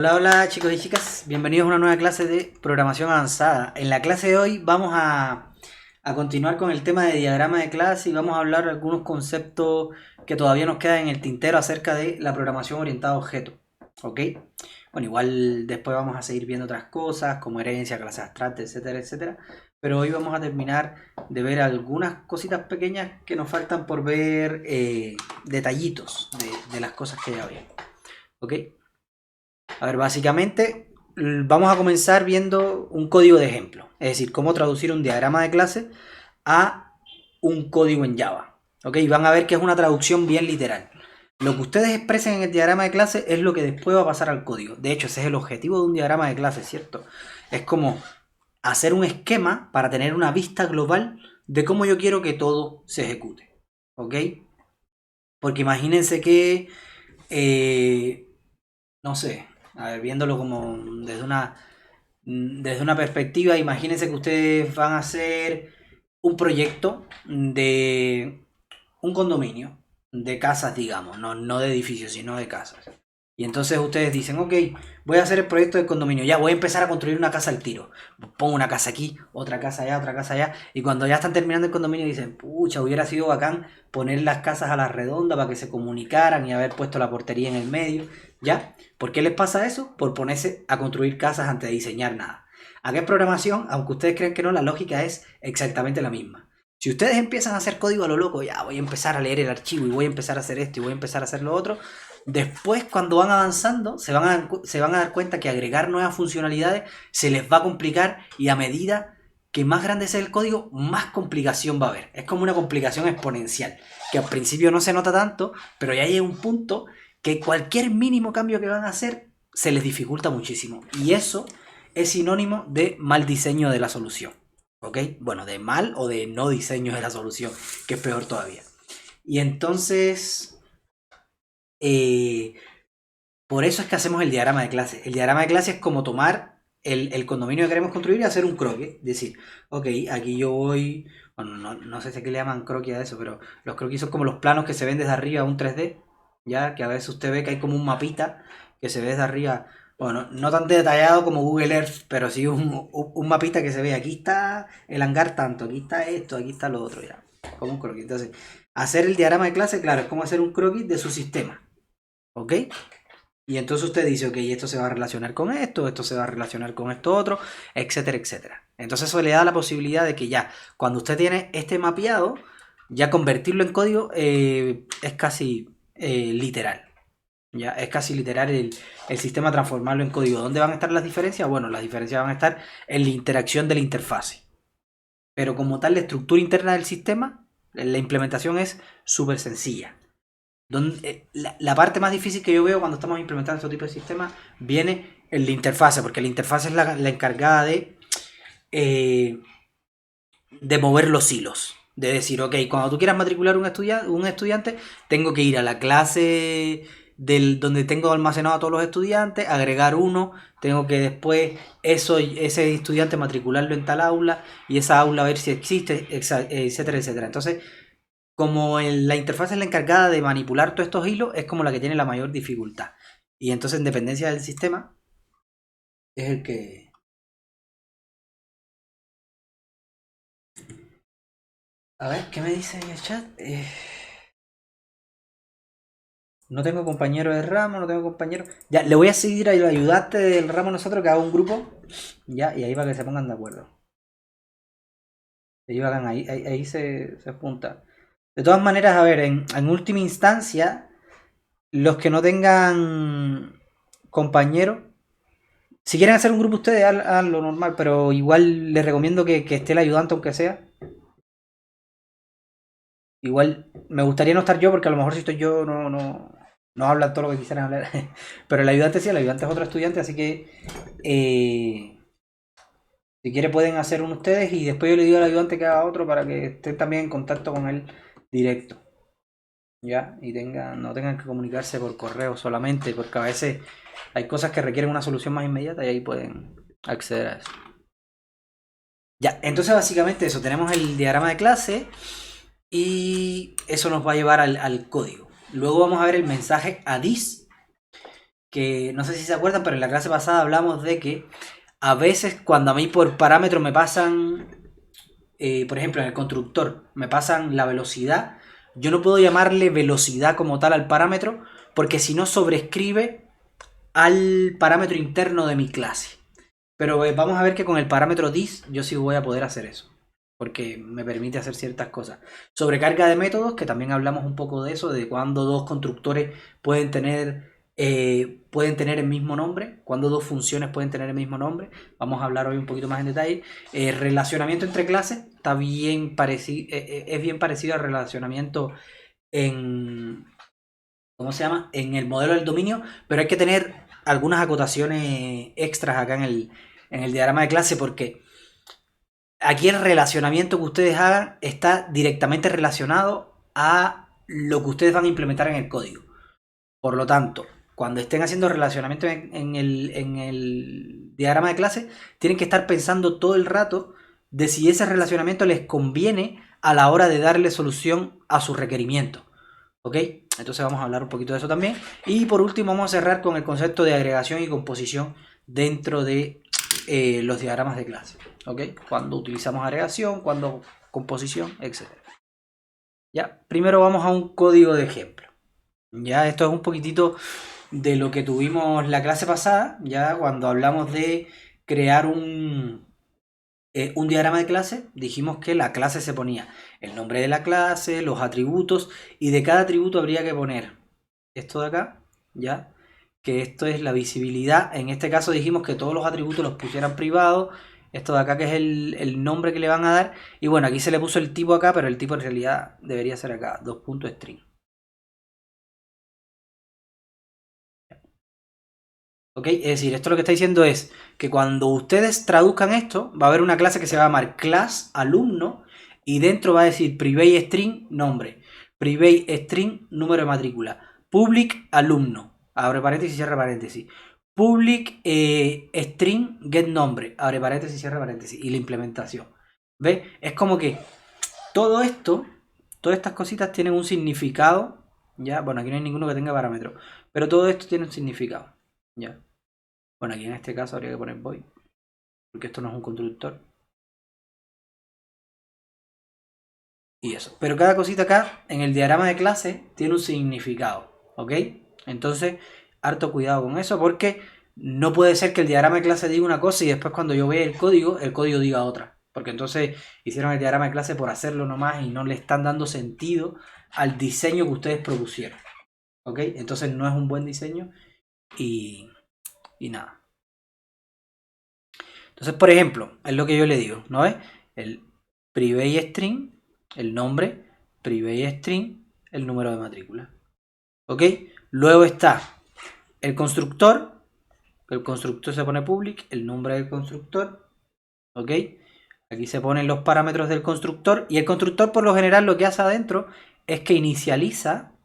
Hola, hola chicos y chicas, bienvenidos a una nueva clase de programación avanzada. En la clase de hoy vamos a continuar con el tema de diagrama de clase y vamos a hablar de algunos conceptos que todavía nos quedan en el tintero acerca de la programación orientada a objetos. ¿Ok? Bueno, igual después vamos a seguir viendo otras cosas como herencia, clases abstractas, etcétera, etcétera. Pero hoy vamos a terminar de ver algunas cositas pequeñas que nos faltan por ver, detallitos de las cosas que ya vimos. ¿Ok? A ver, básicamente vamos a comenzar viendo un código de ejemplo, es decir, cómo traducir un diagrama de clase a un código en Java. ¿Ok? Y van a ver que es una traducción bien literal. Lo que ustedes expresen en el diagrama de clase es lo que después va a pasar al código. De hecho, ese es el objetivo de un diagrama de clase, ¿cierto? Es como hacer un esquema para tener una vista global de cómo yo quiero que todo se ejecute. ¿Ok? Porque imagínense que no sé, a ver, viéndolo como desde una perspectiva, imagínense que ustedes van a hacer un proyecto de un condominio de casas, digamos, no de edificios, sino de casas. Y entonces ustedes dicen, ok, voy a hacer el proyecto del condominio, ya voy a empezar a construir una casa al tiro. Pongo una casa aquí, otra casa allá, otra casa allá. Y cuando ya están terminando el condominio dicen, pucha, hubiera sido bacán poner las casas a la redonda para que se comunicaran y haber puesto la portería en el medio. ¿Ya? ¿Por qué les pasa eso? Por ponerse a construir casas antes de diseñar nada. Acá en programación, aunque ustedes creen que no, la lógica es exactamente la misma. Si ustedes empiezan a hacer código a lo loco, ya voy a empezar a leer el archivo y voy a empezar a hacer esto y voy a empezar a hacer lo otro, después cuando van avanzando se van a dar cuenta que agregar nuevas funcionalidades se les va a complicar y a medida que más grande sea el código, más complicación va a haber. Es como una complicación exponencial, que al principio no se nota tanto, pero ya llega un punto que cualquier mínimo cambio que van a hacer se les dificulta muchísimo. Y eso es sinónimo de mal diseño de la solución. ¿Ok? Bueno, de mal o de no diseño de la solución, que es peor todavía. Y entonces, eh, por eso es que hacemos el diagrama de clase. El diagrama de clase es como tomar el condominio que queremos construir y hacer un croquis. Decir, ok, aquí yo voy. Bueno, no sé si aquí le llaman croquis a eso, pero los croquis son como los planos que se ven desde arriba, un 3D. Ya que a veces usted ve que hay como un mapita que se ve desde arriba. Bueno, no tan detallado como Google Earth, pero sí un mapita que se ve. Aquí está el hangar tanto, aquí está esto, aquí está lo otro, ya. Como un croquis. Entonces, hacer el diagrama de clase, claro, es como hacer un croquis de su sistema. ¿Ok? Y entonces usted dice, ok, esto se va a relacionar con esto se va a relacionar con esto otro, etcétera, etcétera. Entonces eso le da la posibilidad de que ya, cuando usted tiene este mapeado, ya convertirlo en código es casi literal. Ya, es casi literal el sistema transformarlo en código. ¿Dónde van a estar las diferencias? Bueno, las diferencias van a estar en la interacción de la interfase. Pero como tal, la estructura interna del sistema, la implementación es súper sencilla. La parte más difícil que yo veo cuando estamos implementando este tipo de sistemas viene en la interfase, porque la interfase es la encargada eh, de mover los hilos. De decir, ok, cuando tú quieras matricular un estudiante, tengo que ir a la clase donde tengo almacenado a todos los estudiantes, agregar uno, tengo que después ese estudiante matricularlo en tal aula y esa aula ver si existe, etcétera, etcétera. Entonces, como la interfaz es la encargada de manipular todos estos hilos, es como la que tiene la mayor dificultad. Y entonces, en dependencia del sistema, es el que... A ver, ¿qué me dice en el chat? No tengo compañero de ramo, no tengo compañero... Ya, le voy a seguir al ayudante del ramo nosotros, que haga un grupo. Ya, y ahí va que se pongan de acuerdo. Ahí se junta. De todas maneras, a ver, en última instancia, los que no tengan compañero, si quieren hacer un grupo ustedes, hagan lo normal, pero igual les recomiendo que esté el ayudante aunque sea. Igual me gustaría no estar yo porque a lo mejor si estoy yo no hablan todo lo que quisieran hablar. Pero el ayudante sí, el ayudante es otro estudiante, así que si quiere pueden hacer uno ustedes y después yo le digo al ayudante que haga otro para que estén también en contacto con él directo. ¿Ya? Y no tengan que comunicarse por correo solamente, porque a veces hay cosas que requieren una solución más inmediata y ahí pueden acceder a eso. Ya, entonces básicamente eso, tenemos el diagrama de clase y eso nos va a llevar al código. Luego vamos a ver el mensaje a this que no sé si se acuerdan, pero en la clase pasada hablamos de que a veces cuando a mí por parámetro me pasan, por ejemplo en el constructor, me pasan la velocidad, yo no puedo llamarle velocidad como tal al parámetro, porque si no sobrescribe al parámetro interno de mi clase. Pero vamos a ver que con el parámetro dis yo sí voy a poder hacer eso, porque me permite hacer ciertas cosas. Sobrecarga de métodos, que también hablamos un poco de eso, de cuando dos constructores pueden tener el mismo nombre, cuando dos funciones pueden tener el mismo nombre. Vamos a hablar hoy un poquito más en detalle. Relacionamiento entre clases está bien parecido, es bien parecido al relacionamiento en, ¿cómo se llama? En el modelo del dominio, pero hay que tener algunas acotaciones extras acá en el diagrama de clase, porque aquí el relacionamiento que ustedes hagan está directamente relacionado a lo que ustedes van a implementar en el código. Por lo tanto, cuando estén haciendo relacionamiento en el diagrama de clase, tienen que estar pensando todo el rato de si ese relacionamiento les conviene a la hora de darle solución a su requerimiento. ¿Ok? Entonces vamos a hablar un poquito de eso también. Y por último vamos a cerrar con el concepto de agregación y composición dentro de los diagramas de clase. ¿Ok? Cuando utilizamos agregación, cuando composición, etc. Ya, primero vamos a un código de ejemplo. Ya, esto es un poquitito de lo que tuvimos la clase pasada, ya cuando hablamos de crear un diagrama de clase. Dijimos que la clase se ponía el nombre de la clase, los atributos, y de cada atributo habría que poner esto de acá, ya, que esto es la visibilidad. En este caso dijimos que todos los atributos los pusieran privados. Esto de acá que es el nombre que le van a dar. Y bueno, aquí se le puso el tipo acá, pero el tipo en realidad debería ser acá, 2.string. ¿Ok? Es decir, esto lo que está diciendo es que cuando ustedes traduzcan esto, va a haber una clase que se va a llamar class alumno, y dentro va a decir private string nombre, private string número de matrícula, public alumno, abre paréntesis, cierra paréntesis, public string get nombre, abre paréntesis, cierra paréntesis, y la implementación. ¿Ves? Es como que todo esto, todas estas cositas tienen un significado, ¿ya? Bueno, aquí no hay ninguno que tenga parámetro, pero todo esto tiene un significado, ¿ya? Bueno, aquí en este caso habría que poner void, porque esto no es un constructor. Y eso. Pero cada cosita acá, en el diagrama de clase, tiene un significado, ¿ok? Entonces, harto cuidado con eso, porque no puede ser que el diagrama de clase diga una cosa y después cuando yo vea el código diga otra. Porque entonces hicieron el diagrama de clase por hacerlo nomás y no le están dando sentido al diseño que ustedes propusieron, ¿ok? Entonces no es un buen diseño y nada. Entonces, por ejemplo, es lo que yo le digo, ¿no ves? El private string, el nombre, private string, el número de matrícula. ¿Ok? Luego está el constructor se pone public, el nombre del constructor. ¿Ok? Aquí se ponen los parámetros del constructor, y el constructor por lo general lo que hace adentro es que inicializa,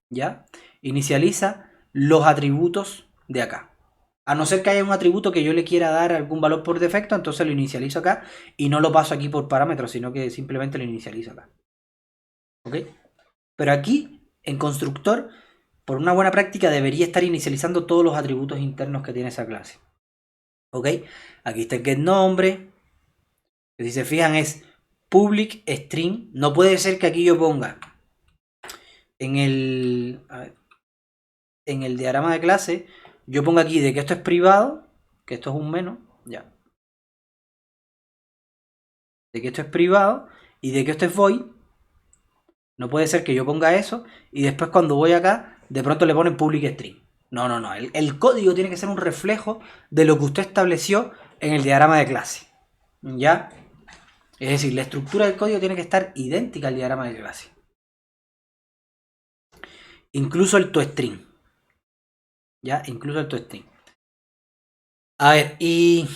¿ya? Inicializa los atributos de acá. A no ser que haya un atributo que yo le quiera dar algún valor por defecto, entonces lo inicializo acá y no lo paso aquí por parámetros, sino que simplemente lo inicializo acá. ¿Ok? Pero aquí, en constructor, por una buena práctica, debería estar inicializando todos los atributos internos que tiene esa clase. ¿Ok? Aquí está el getNombre, que si se fijan es public string. No puede ser que aquí yo ponga en el diagrama de clase, yo ponga aquí de que esto es privado, que esto es un menos, ya. De que esto es privado y de que esto es void. No puede ser que yo ponga eso y después cuando voy acá, de pronto le ponen public string. No, no, no. El código tiene que ser un reflejo de lo que usted estableció en el diagrama de clase. ¿Ya? Es decir, la estructura del código tiene que estar idéntica al diagrama de clase. Incluso el toString. ¿Ya? Incluso el toString. A ver, y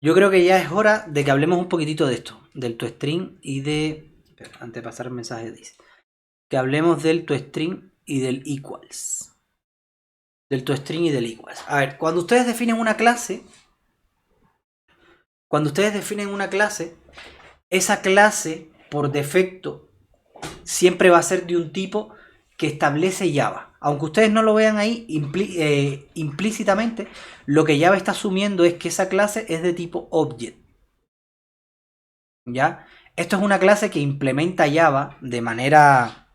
yo creo que ya es hora de que hablemos un poquitito de esto, del toString y de... Espera, antes de pasar el mensaje dice que hablemos del toString y del equals. Del toString y del equals. A ver, cuando ustedes definen una clase, esa clase por defecto siempre va a ser de un tipo que establece Java. aunque ustedes no lo vean ahí implícitamente, lo que Java está asumiendo es que esa clase es de tipo Object. ¿Ya? Esto es una clase que implementa Java de manera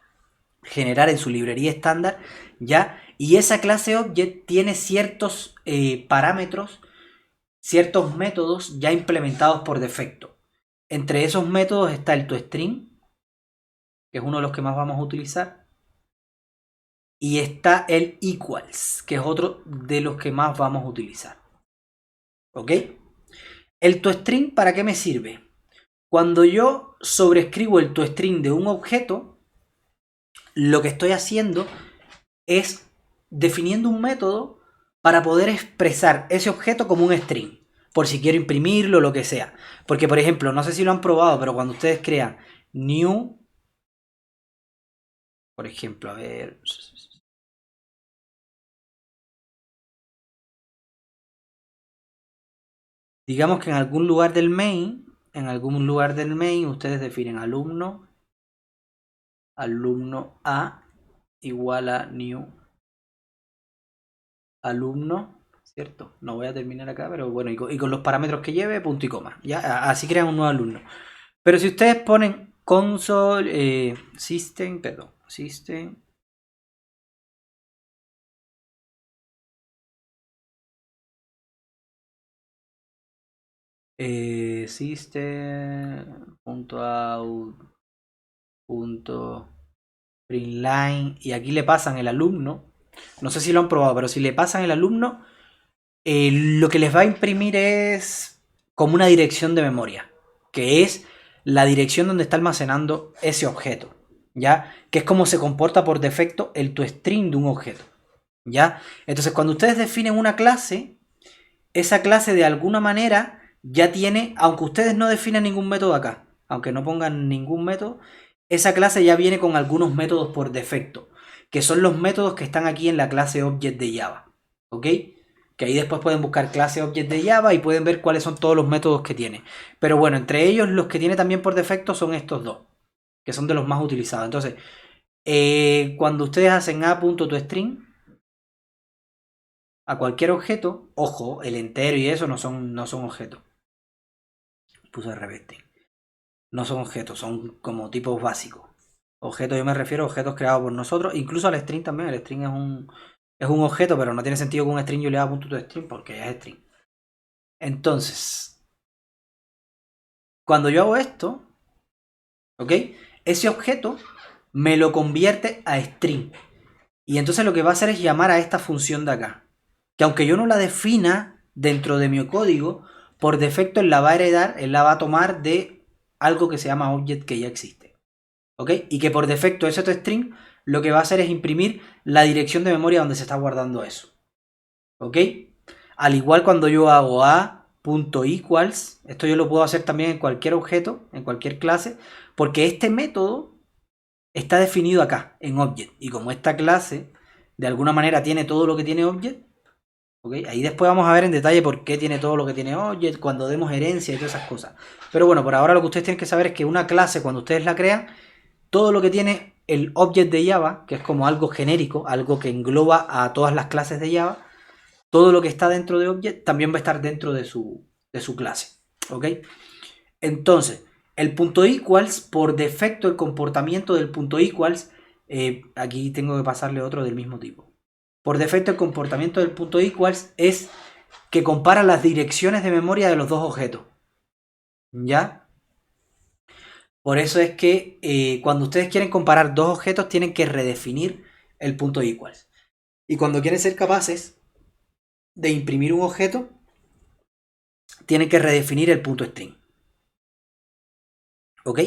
general en su librería estándar, ¿ya? Y esa clase Object tiene ciertos parámetros, ciertos métodos ya implementados por defecto. Entre esos métodos está el toString, que es uno de los que más vamos a utilizar, y está el equals, que es otro de los que más vamos a utilizar. ¿Ok? ¿El toString para qué me sirve? Cuando yo sobrescribo el toString de un objeto, lo que estoy haciendo es definiendo un método para poder expresar ese objeto como un string, por si quiero imprimirlo o lo que sea. Porque, por ejemplo, no sé si lo han probado, pero cuando ustedes crean new, por ejemplo, a ver, digamos que en algún lugar del main, ustedes definen alumno A igual a new alumno, ¿cierto? No voy a terminar acá, pero bueno, y con los parámetros que lleve, punto y coma. ¿Ya? Así crean un nuevo alumno. Pero si ustedes ponen console, system, system.out.println, y aquí le pasan el alumno. No sé si lo han probado, pero si le pasan el alumno, lo que les va a imprimir es como una dirección de memoria, que es la dirección donde está almacenando ese objeto, ¿ya? Que es como se comporta por defecto el toString de un objeto, ¿ya? Entonces, cuando ustedes definen una clase, esa clase de alguna manera ya tiene, aunque ustedes no definan ningún método acá, aunque no pongan ningún método, esa clase ya viene con algunos métodos por defecto, que son los métodos que están aquí en la clase Object de Java, ¿ok? Que ahí después pueden buscar clase Object de Java y pueden ver cuáles son todos los métodos que tiene. Pero bueno, entre ellos los que tiene también por defecto son estos dos, que son de los más utilizados. Entonces, cuando ustedes hacen a.toString a cualquier objeto, ojo, el entero y eso no son objetos. Puse al revés. No son objetos, son como tipos básicos. Objetos, yo me refiero a objetos creados por nosotros, incluso al string también. El string es un objeto, pero no tiene sentido que un string yo le haga punto to string porque es string. Entonces, cuando yo hago esto, ¿ok? Ese objeto me lo convierte a string. Y entonces lo que va a hacer es llamar a esta función de acá. Que aunque yo no la defina dentro de mi código, por defecto él la va a heredar, él la va a tomar de algo que se llama object que ya existe. ¿Ok? Y que por defecto ese toString lo que va a hacer es imprimir la dirección de memoria donde se está guardando eso. ¿Ok? Al igual cuando yo hago a.equals, esto yo lo puedo hacer también en cualquier objeto, en cualquier clase, porque este método está definido acá, en Object. Y como esta clase de alguna manera tiene todo lo que tiene Object, ¿okay? Ahí después vamos a ver en detalle por qué tiene todo lo que tiene Object, cuando demos herencia y todas esas cosas. Pero bueno, por ahora lo que ustedes tienen que saber es que una clase, cuando ustedes la crean, todo lo que tiene el Object de Java, que es como algo genérico, algo que engloba a todas las clases de Java, todo lo que está dentro de Object también va a estar dentro de su clase. ¿Ok? Entonces, el punto equals, por defecto, el comportamiento del punto equals, aquí tengo que pasarle otro del mismo tipo. Por defecto, el comportamiento del punto equals es que compara las direcciones de memoria de los dos objetos. ¿Ya? Por eso es que cuando ustedes quieren comparar dos objetos, tienen que redefinir el punto equals. Y cuando quieren ser capaces de imprimir un objeto, tienen que redefinir el punto string. ¿Ok?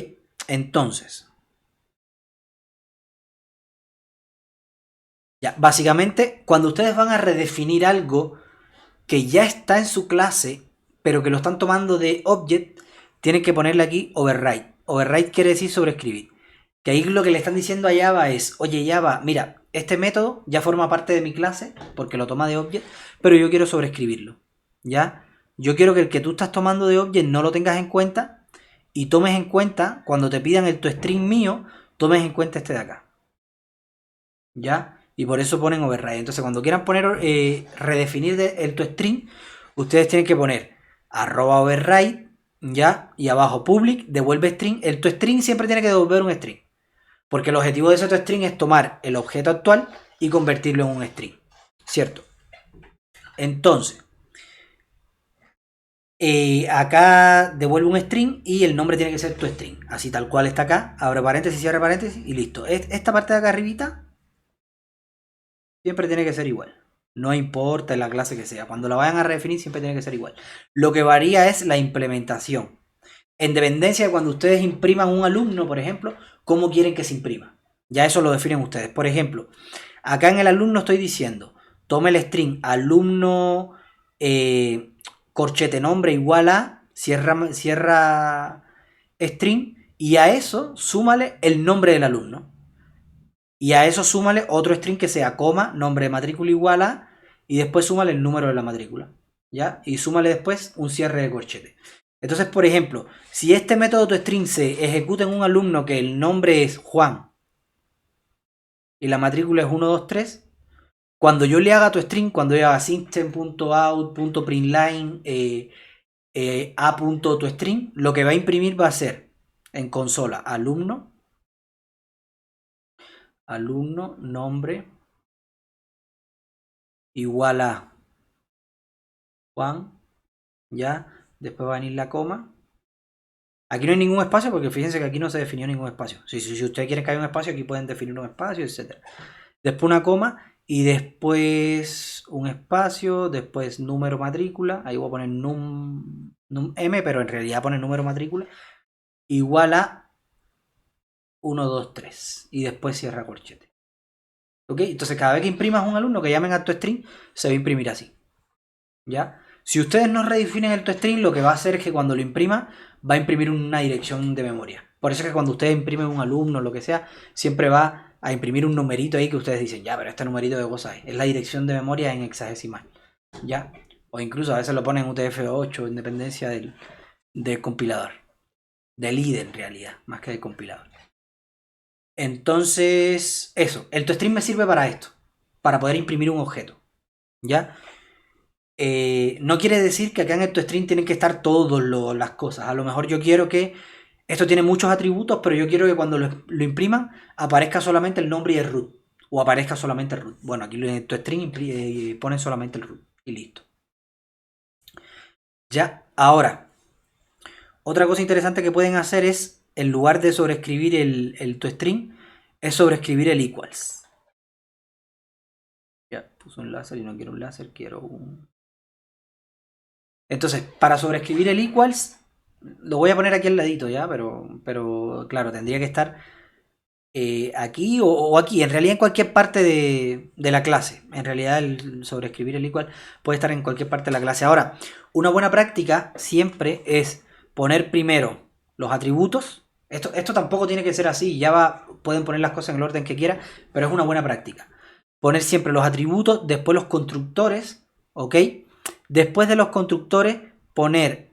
Entonces, ya, básicamente, cuando ustedes van a redefinir algo que ya está en su clase, pero que lo están tomando de object, tienen que ponerle aquí override. Override quiere decir sobreescribir. Que ahí lo que le están diciendo a Java es, oye Java, mira, este método ya forma parte de mi clase, porque lo toma de object, pero yo quiero sobreescribirlo. ¿Ya? Yo quiero que el que tú estás tomando de object no lo tengas en cuenta y tomes en cuenta, cuando te pidan el toString mío, tomes en cuenta este de acá. ¿Ya? Y por eso ponen override. Entonces cuando quieran poner redefinir el toString, ustedes tienen que poner @override, ya, y abajo public, devuelve string. El toString siempre tiene que devolver un string. Porque el objetivo de ese toString es tomar el objeto actual y convertirlo en un string. ¿Cierto? Entonces, acá devuelve un string y el nombre tiene que ser toString. Así tal cual está acá. Abre paréntesis, cierre paréntesis y listo. Esta parte de acá arribita siempre tiene que ser igual. No importa la clase que sea. Cuando la vayan a redefinir siempre tiene que ser igual. Lo que varía es la implementación. En dependencia de cuando ustedes impriman un alumno, por ejemplo, cómo quieren que se imprima. Ya eso lo definen ustedes. Por ejemplo, acá en el alumno estoy diciendo, tome el string alumno corchete nombre igual a cierra string y a eso súmale el nombre del alumno. Y a eso súmale otro string que sea coma, nombre de matrícula igual a, y después súmale el número de la matrícula. ¿Ya? Y súmale después un cierre de corchete. Entonces, por ejemplo, si este método toString se ejecuta en un alumno que el nombre es Juan y la matrícula es 123, cuando yo le haga toString, cuando yo haga system.out.println a.toString, lo que va a imprimir va a ser en consola alumno nombre igual a Juan, ya, después va a venir la coma. Aquí no hay ningún espacio porque fíjense que aquí no se definió ningún espacio. Si ustedes quieren que haya un espacio, aquí pueden definir un espacio, etc. Después una coma y después un espacio, después número matrícula. Ahí voy a poner num m, pero en realidad pone número matrícula igual a 123 y después cierra corchete. ¿Ok? Entonces cada vez que imprimas un alumno que llamen a toString, se va a imprimir así. ¿Ya? Si ustedes no redefinen el toString, lo que va a hacer es que cuando lo imprima, va a imprimir una dirección de memoria. Por eso es que cuando ustedes imprimen un alumno o lo que sea, siempre va a imprimir un numerito ahí que ustedes dicen, ya, pero este numerito de cosas es la dirección de memoria en hexadecimal. ¿Ya? O incluso a veces lo ponen en UTF-8 en dependencia del compilador. Del IDE en realidad, más que del compilador. Entonces, eso. El toString me sirve para esto. Para poder imprimir un objeto. ¿Ya? No quiere decir que acá en el toString tienen que estar todas las cosas. A lo mejor yo quiero que esto tiene muchos atributos, pero yo quiero que cuando lo impriman aparezca solamente el nombre y el root. O aparezca solamente el root. Bueno, aquí en el toString ponen solamente el root. Y listo. Ya, ahora, otra cosa interesante que pueden hacer es, en lugar de sobreescribir el toString, es sobreescribir el equals. Ya, puse un láser y no quiero un láser, quiero un... Entonces, para sobreescribir el equals, lo voy a poner aquí al ladito ya, pero claro, tendría que estar aquí o aquí, en realidad en cualquier parte de la clase. En realidad el sobreescribir el equal puede estar en cualquier parte de la clase. Ahora, una buena práctica siempre es poner primero los atributos. Esto tampoco tiene que ser así, pueden poner las cosas en el orden que quieran, pero es una buena práctica. Poner siempre los atributos, después los constructores, ¿ok? Después de los constructores, poner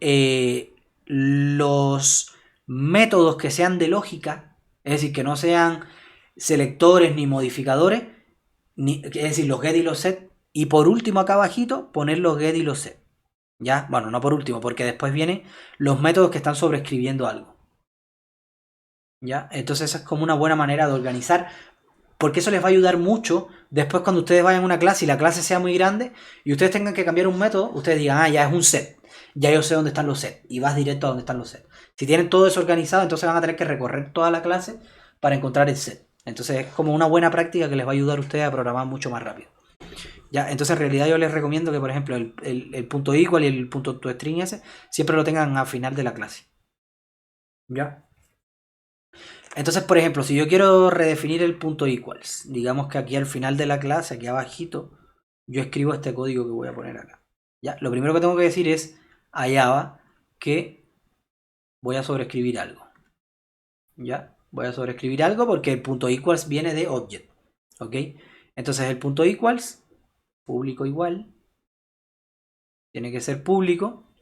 los métodos que sean de lógica, es decir, que no sean selectores ni modificadores, es decir, los get y los set. Y por último, acá abajito, poner los get y los set. ¿Ya? Bueno, no por último, porque después vienen los métodos que están sobreescribiendo algo. ¿Ya? Entonces esa es como una buena manera de organizar, porque eso les va a ayudar mucho después cuando ustedes vayan a una clase y la clase sea muy grande y ustedes tengan que cambiar un método, ustedes digan, ah, ya es un set, ya yo sé dónde están los sets y vas directo a donde están los sets. Si tienen todo eso organizado, entonces van a tener que recorrer toda la clase para encontrar el set. Entonces es como una buena práctica que les va a ayudar a ustedes a programar mucho más rápido. Ya, entonces en realidad yo les recomiendo que, por ejemplo, el punto equal y el punto toString ese siempre lo tengan al final de la clase. ¿Ya? Entonces, por ejemplo, si yo quiero redefinir el punto equals, digamos que aquí al final de la clase, aquí abajito, yo escribo este código que voy a poner acá. ¿Ya? Lo primero que tengo que decir es a Java que voy a sobreescribir algo. ¿Ya? Voy a sobreescribir algo porque el punto equals viene de object. ¿Ok? Entonces el punto equals, público igual, tiene que ser público.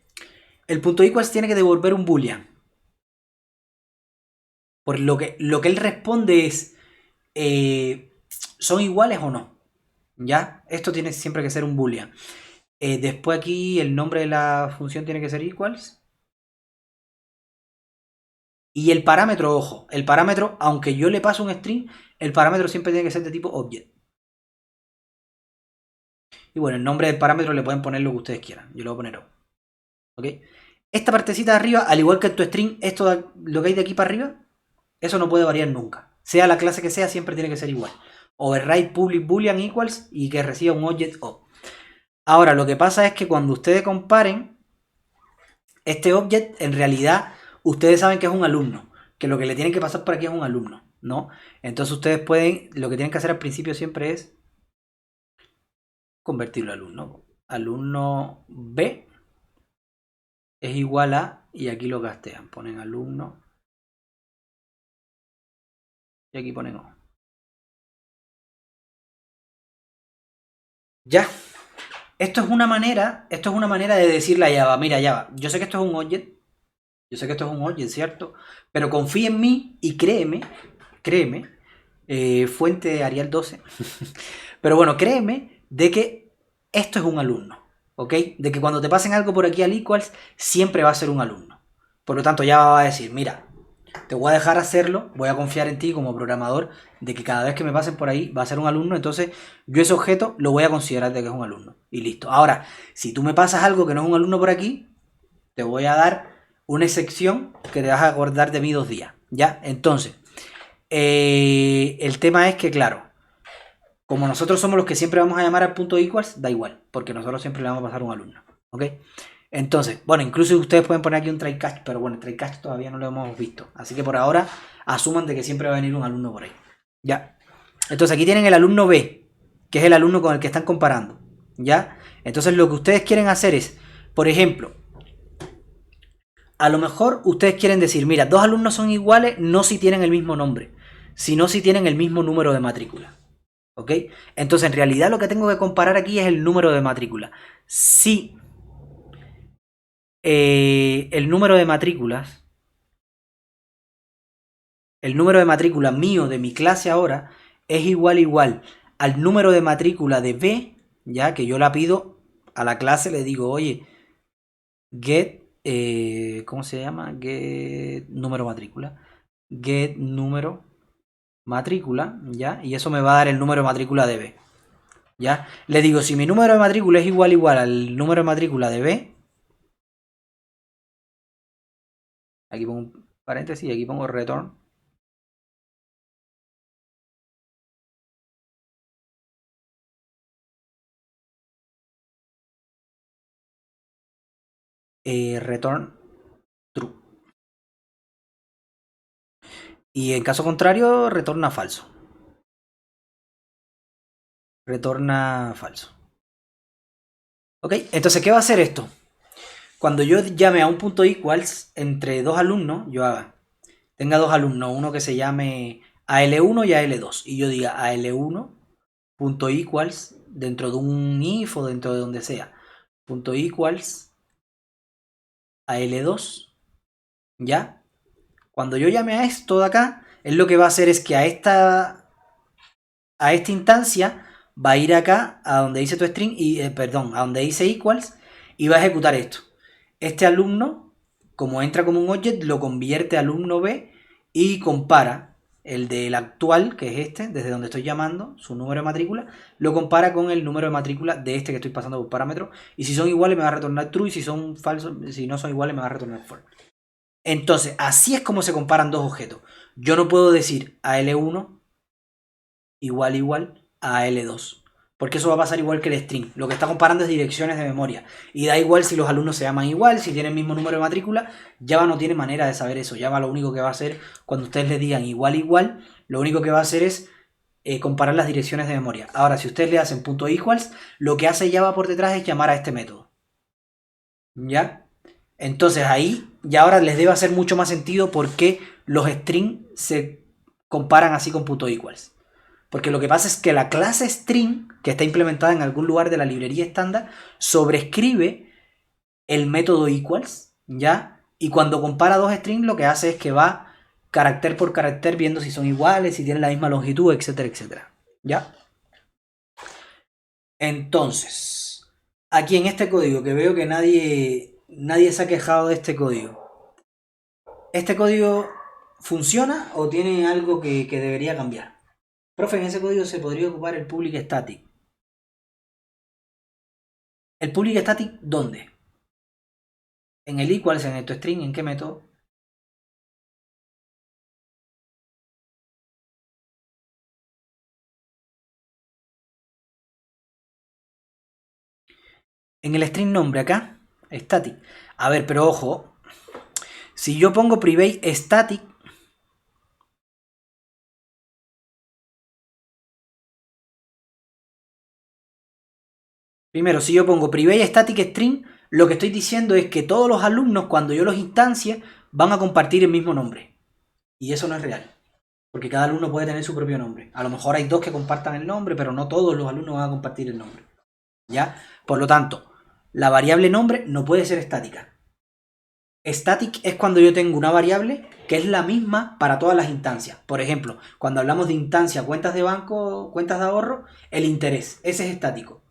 El punto equals tiene que devolver un boolean. Por lo que él responde es, ¿son iguales o no? ¿Ya? Esto tiene siempre que ser un boolean. Después aquí el nombre de la función tiene que ser equals. Y el parámetro, ojo, el parámetro, aunque yo le paso un string, el parámetro siempre tiene que ser de tipo object. Y bueno, el nombre del parámetro le pueden poner lo que ustedes quieran. Yo le voy a poner O. ¿Ok? Esta partecita de arriba, al igual que en tu string, esto lo que hay de aquí para arriba, eso no puede variar nunca. Sea la clase que sea, siempre tiene que ser igual. Override public boolean equals y que reciba un object O. Ahora, lo que pasa es que cuando ustedes comparen, este object, en realidad, ustedes saben que es un alumno. Que lo que le tienen que pasar por aquí es un alumno, ¿no? Entonces ustedes pueden, lo que tienen que hacer al principio siempre es convertirlo a alumno. Alumno B es igual a, y aquí lo castean, ponen alumno, y aquí ponen O. Ya. Esto es una manera de decirle a Java, mira Java, yo sé que esto es un object, ¿cierto? Pero confía en mí y créeme, fuente Arial 12, pero bueno, créeme de que esto es un alumno, ¿ok? De que cuando te pasen algo por aquí al equals, siempre va a ser un alumno. Por lo tanto, Java va a decir, mira, te voy a dejar hacerlo, voy a confiar en ti como programador, de que cada vez que me pasen por ahí va a ser un alumno, entonces yo ese objeto lo voy a considerar de que es un alumno. Y listo. Ahora, si tú me pasas algo que no es un alumno por aquí, te voy a dar una excepción que te vas a acordar de mí 2 días. ¿Ya? Entonces, el tema es que, claro, como nosotros somos los que siempre vamos a llamar al punto equals, da igual, porque nosotros siempre le vamos a pasar un alumno. ¿Ok? Entonces, bueno, incluso ustedes pueden poner aquí un try catch, pero bueno, el try catch todavía no lo hemos visto. Así que por ahora asuman de que siempre va a venir un alumno por ahí. Ya. Entonces aquí tienen el alumno B, que es el alumno con el que están comparando. ¿Ya? Entonces lo que ustedes quieren hacer es, por ejemplo, a lo mejor ustedes quieren decir, mira, 2 alumnos son iguales, no si tienen el mismo nombre, sino si tienen el mismo número de matrícula. ¿Ok? Entonces en realidad lo que tengo que comparar aquí es el número de matrícula. Si el número de matrículas, el número de matrícula mío de mi clase ahora es igual al número de matrícula de B, ya que yo la pido a la clase, le digo, oye, get, ¿cómo se llama? Get número matrícula. Get número matrícula, ¿ya? Y eso me va a dar el número de matrícula de B, ¿ya? Le digo, si mi número de matrícula es igual al número de matrícula de B, aquí pongo un paréntesis y aquí pongo return. Return true. Y en caso contrario, retorna falso. Retorna falso. ¿Ok? Entonces, ¿qué va a hacer esto? Cuando yo llame a un punto equals entre 2 alumnos, tenga 2 alumnos, uno que se llame AL1 y AL2, y yo diga AL1 punto equals dentro de un if o dentro de donde sea, punto equals AL2, ¿ya? Cuando yo llame a esto de acá, él lo que va a hacer es que a esta instancia va a ir acá a donde dice tu string, y perdón, a donde dice equals, y va a ejecutar esto. Este alumno, como entra como un object, lo convierte a alumno B y compara el del actual, que es este, desde donde estoy llamando, su número de matrícula, lo compara con el número de matrícula de este que estoy pasando por parámetro, y si son iguales me va a retornar true, y si son falsos, si no son iguales me va a retornar false. Entonces, así es como se comparan dos objetos. Yo no puedo decir AL1 igual a AL2. Porque eso va a pasar igual que el string. Lo que está comparando es direcciones de memoria. Y da igual si los alumnos se llaman igual, si tienen el mismo número de matrícula. Java no tiene manera de saber eso. Java lo único que va a hacer cuando ustedes le digan igual, lo único que va a hacer es comparar las direcciones de memoria. Ahora, si ustedes le hacen punto equals, lo que hace Java por detrás es llamar a este método. ¿Ya? Entonces ahí ya ahora les debe hacer mucho más sentido por qué los strings se comparan así con punto equals. Porque lo que pasa es que la clase string, que está implementada en algún lugar de la librería estándar, sobrescribe el método equals, ¿ya? Y cuando compara dos strings, lo que hace es que va carácter por carácter viendo si son iguales, si tienen la misma longitud, etcétera, etcétera. ¿Ya? Entonces, aquí en este código, que veo que nadie se ha quejado de este código. ¿Este código funciona o tiene algo que debería cambiar? Profe, en ese código se podría ocupar el public static. ¿El public static dónde? ¿En el equals, en el toString, en qué método? En el string nombre acá, static. A ver, pero ojo, si yo pongo private static, primero, si yo pongo private static string, lo que estoy diciendo es que todos los alumnos, cuando yo los instancie, van a compartir el mismo nombre. Y eso no es real. Porque cada alumno puede tener su propio nombre. A lo mejor hay dos que compartan el nombre, pero no todos los alumnos van a compartir el nombre. ¿Ya? Por lo tanto, la variable nombre no puede ser estática. Static es cuando yo tengo una variable que es la misma para todas las instancias. Por ejemplo, cuando hablamos de instancia, cuentas de banco, cuentas de ahorro, el interés, ese es estático.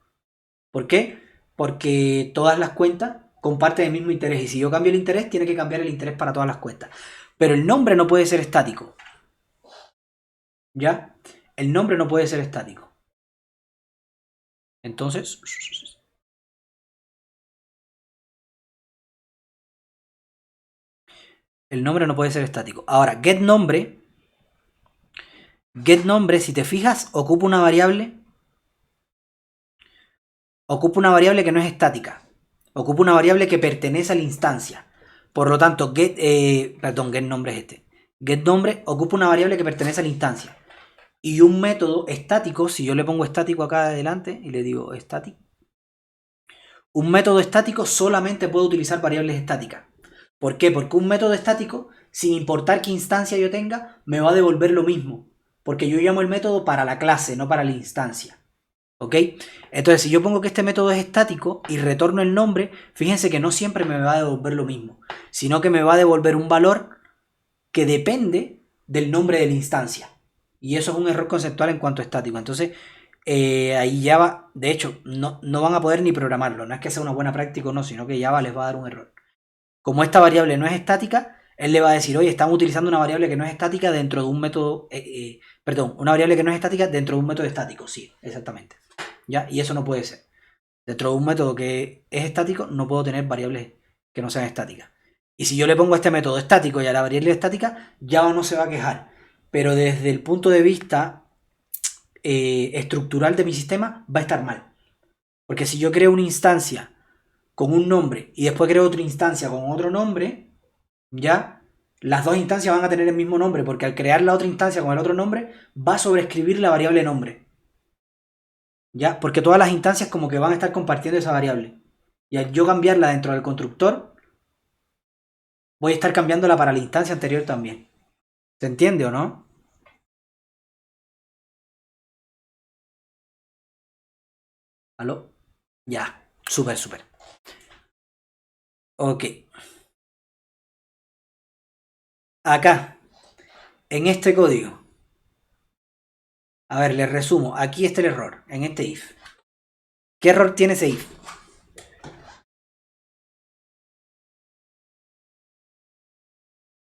¿Por qué? Porque todas las cuentas comparten el mismo interés y si yo cambio el interés, tiene que cambiar el interés para todas las cuentas. Pero el nombre no puede ser estático. ¿Ya? El nombre no puede ser estático. Entonces, el nombre no puede ser estático. Ahora, getNombre, si te fijas, ocupa una variable que no es estática. Ocupa una variable que pertenece a la instancia. Por lo tanto, getNombre es este. GetNombre ocupa una variable que pertenece a la instancia. Y un método estático, si yo le pongo estático acá adelante y le digo static, un método estático solamente puede utilizar variables estáticas. ¿Por qué? Porque un método estático, sin importar qué instancia yo tenga, me va a devolver lo mismo. Porque yo llamo el método para la clase, no para la instancia. ¿Ok? Entonces, si yo pongo que este método es estático y retorno el nombre, fíjense que no siempre me va a devolver lo mismo, sino que me va a devolver un valor que depende del nombre de la instancia. Y eso es un error conceptual en cuanto a estático. Entonces, ahí Java, de hecho, no van a poder ni programarlo. No es que sea una buena práctica o no, sino que Java les va a dar un error. Como esta variable no es estática, él le va a decir, oye, estamos utilizando una variable que no es estática dentro de un método, perdón, una variable que no es estática dentro de un método estático. Sí, exactamente. ¿Ya? Y eso no puede ser. Dentro de un método que es estático, no puedo tener variables que no sean estáticas. Y si yo le pongo este método estático y a la variable estática, Java no se va a quejar. Pero desde el punto de vista estructural de mi sistema, va a estar mal. Porque si yo creo una instancia con un nombre y después creo otra instancia con otro nombre, ya las dos instancias van a tener el mismo nombre, porque al crear la otra instancia con el otro nombre, va a sobreescribir la variable nombre. ¿Ya? Porque todas las instancias como que van a estar compartiendo esa variable. Y al yo cambiarla dentro del constructor, voy a estar cambiándola para la instancia anterior también. ¿Se entiende o no? ¿Aló? Ya, súper, súper. Ok. Acá, en este código. A ver, les resumo. Aquí está el error, en este if. ¿Qué error tiene ese if?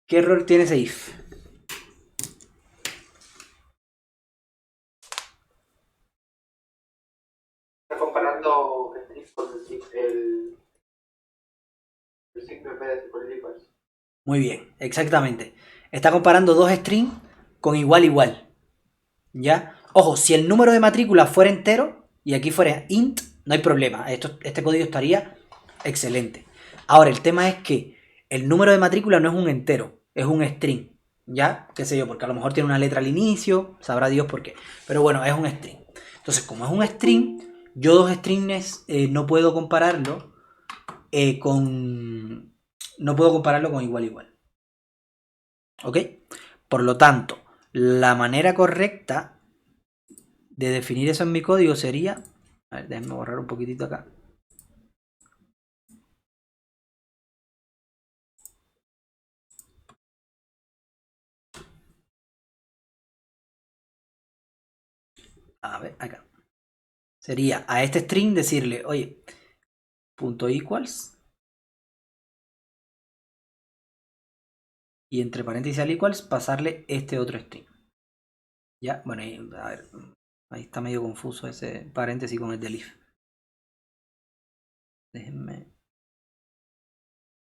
¿Qué error tiene ese if? Está comparando el trip con el signo en vez de decir por el equals. Muy bien, exactamente. Está comparando dos strings con igual igual. ¿Ya? Ojo, si el número de matrícula fuera entero y aquí fuera int, no hay problema. Este código estaría excelente. Ahora, el tema es que el número de matrícula no es un entero, es un string. ¿Ya? ¿Qué sé yo? Porque a lo mejor tiene una letra al inicio, sabrá Dios por qué. Pero bueno, es un string. Entonces, como es un string, yo dos strings no puedo compararlo con... No puedo compararlo con igual igual. ¿Ok? Por lo tanto, la manera correcta de definir eso en mi código sería... A ver, déjenme borrar un poquitito acá. A ver, acá. sería a este string decirle, oye, punto equals, y entre paréntesis al equals pasarle este otro string. Ya, bueno, a ver, ahí está medio confuso ese paréntesis con el del if. Déjenme.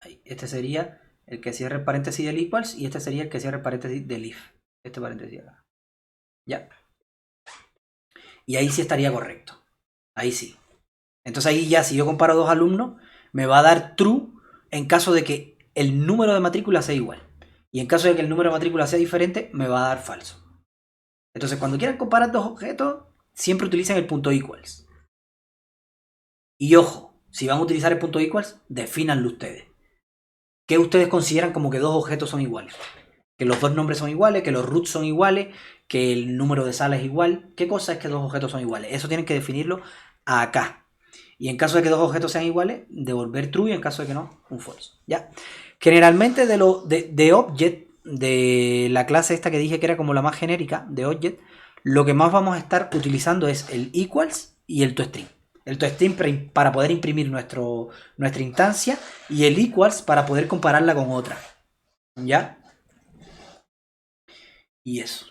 Ahí. Este sería el que cierre el paréntesis del equals y este sería el que cierre el paréntesis del if. Este paréntesis acá. Ya. Y ahí sí estaría correcto. Ahí sí. Entonces ahí ya si yo comparo dos alumnos, me va a dar true en caso de que el número de matrícula sea igual. Y en caso de que el número de matrícula sea diferente, me va a dar falso. Entonces cuando quieran comparar dos objetos, siempre utilicen el punto equals. Y ojo, si van a utilizar el punto equals, defínanlo ustedes. ¿Qué ustedes consideran como que dos objetos son iguales? Que los dos nombres son iguales, que los roots son iguales, que el número de sala es igual. ¿Qué cosa es que dos objetos son iguales? Eso tienen que definirlo acá. Y en caso de que dos objetos sean iguales, devolver true, y en caso de que no, un false. ¿Ya? Generalmente de object, de la clase esta que dije que era como la más genérica, de object, lo que más vamos a estar utilizando es el equals y el toString. El toString para poder imprimir nuestra instancia y el equals para poder compararla con otra. ¿Ya? Y eso.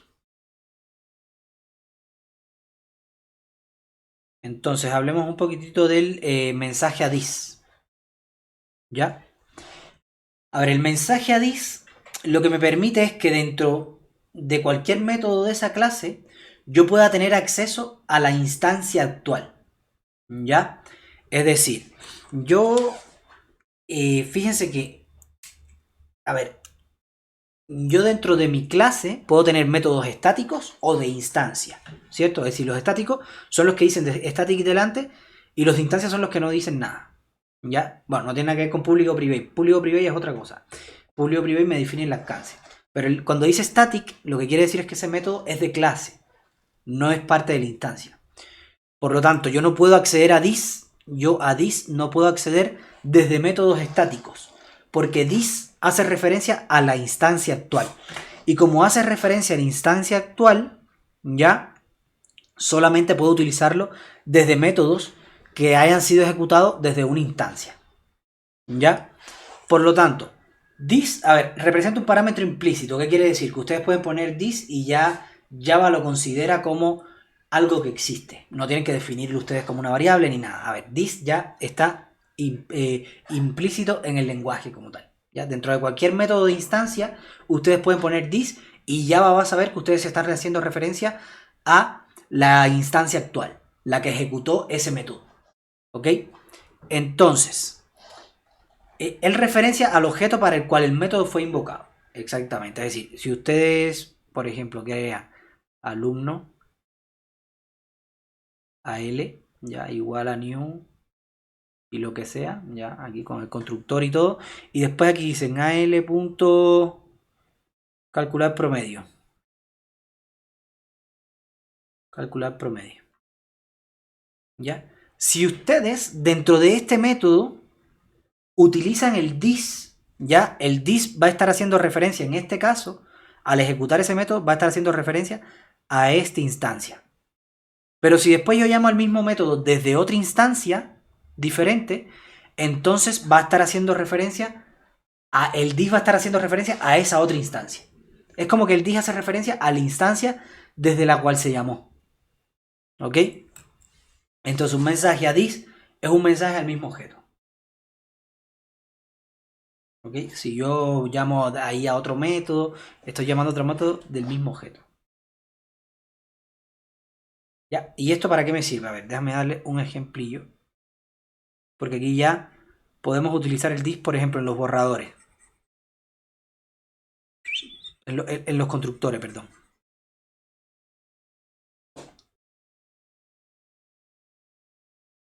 Entonces hablemos un poquitito del mensaje a this. ¿Ya? A ver, el mensaje a this lo que me permite es que dentro de cualquier método de esa clase yo pueda tener acceso a la instancia actual. ¿Ya? Es decir, yo, fíjense que, a ver, yo dentro de mi clase puedo tener métodos estáticos o de instancia, ¿cierto? Es decir, los estáticos son los que dicen de static delante y los de instancia son los que no dicen nada, ¿ya? Bueno, no tiene nada que ver con público private. Público private es otra cosa. Público private me define el alcance. Pero cuando dice static, lo que quiere decir es que ese método es de clase, no es parte de la instancia. Por lo tanto, yo no puedo acceder a this, yo a this no puedo acceder desde métodos estáticos, porque this hace referencia a la instancia actual. Y como hace referencia a la instancia actual, ya solamente puedo utilizarlo desde métodos que hayan sido ejecutados desde una instancia. ¿Ya? Por lo tanto, this, a ver, representa un parámetro implícito. ¿Qué quiere decir? Que ustedes pueden poner this y ya Java lo considera como algo que existe. No tienen que definirlo ustedes como una variable ni nada. A ver, this ya está implícito en el lenguaje como tal. ¿Ya? Dentro de cualquier método de instancia, ustedes pueden poner this y Java va a saber que ustedes están haciendo referencia a la instancia actual, la que ejecutó ese método. ¿Ok? Entonces, él referencia al objeto para el cual el método fue invocado. Exactamente. Es decir, si ustedes, por ejemplo, crean alumno AL, ya igual a new y lo que sea, ya aquí con el constructor y todo, y después aquí dicen AL punto calcular promedio. Calcular promedio. ¿Ya? Si ustedes dentro de este método utilizan el this, ya el this va a estar haciendo referencia en este caso, al ejecutar ese método va a estar haciendo referencia a esta instancia. Pero si después yo llamo al mismo método desde otra instancia diferente, entonces va a estar haciendo referencia el this va a estar haciendo referencia a esa otra instancia. Es como que el this hace referencia a la instancia desde la cual se llamó. ¿Ok? Entonces un mensaje a this es un mensaje al mismo objeto. ¿Ok? Si yo llamo ahí a otro método, estoy llamando a otro método del mismo objeto. ¿Ya? ¿Y esto para qué me sirve? A ver, déjame darle un ejemplillo. Porque aquí ya podemos utilizar el this, por ejemplo, en los borradores. En los constructores, perdón.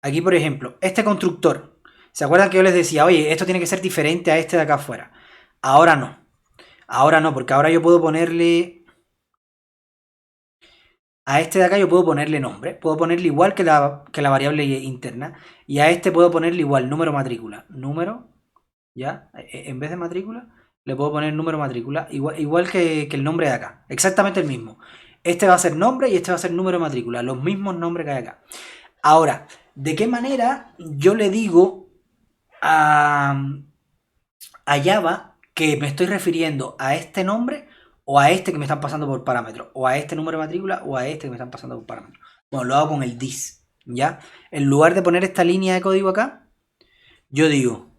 Aquí, por ejemplo, este constructor. ¿Se acuerdan que yo les decía, oye, esto tiene que ser diferente a este de acá afuera? Ahora no. Ahora no, porque ahora yo puedo ponerle... A este de acá yo puedo ponerle nombre. Puedo ponerle igual que la variable interna. Y a este puedo ponerle igual número matrícula. Número, ¿ya? En vez de matrícula, le puedo poner número matrícula. Igual que el nombre de acá. Exactamente el mismo. Este va a ser nombre y este va a ser número matrícula. Los mismos nombres que hay acá. Ahora, ¿de qué manera yo le digo a Java que me estoy refiriendo a este nombre o a este que me están pasando por parámetro, o a este número de matrícula o a este que me están pasando por parámetro? Bueno, lo hago con el this, ¿ya? En lugar de poner esta línea de código acá, yo digo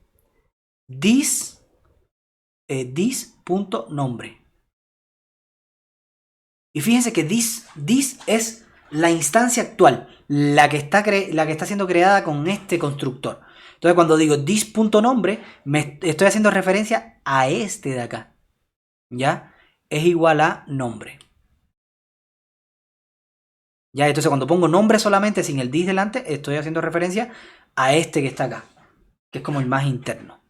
this.nombre. Y fíjense que this es la instancia actual, la que está siendo creada con este constructor. Entonces cuando digo this.nombre, me estoy haciendo referencia a este de acá. ¿Ya? Es igual a nombre. ¿Ya? Entonces cuando pongo nombre solamente sin el this delante, estoy haciendo referencia a este que está acá, que es como el más interno.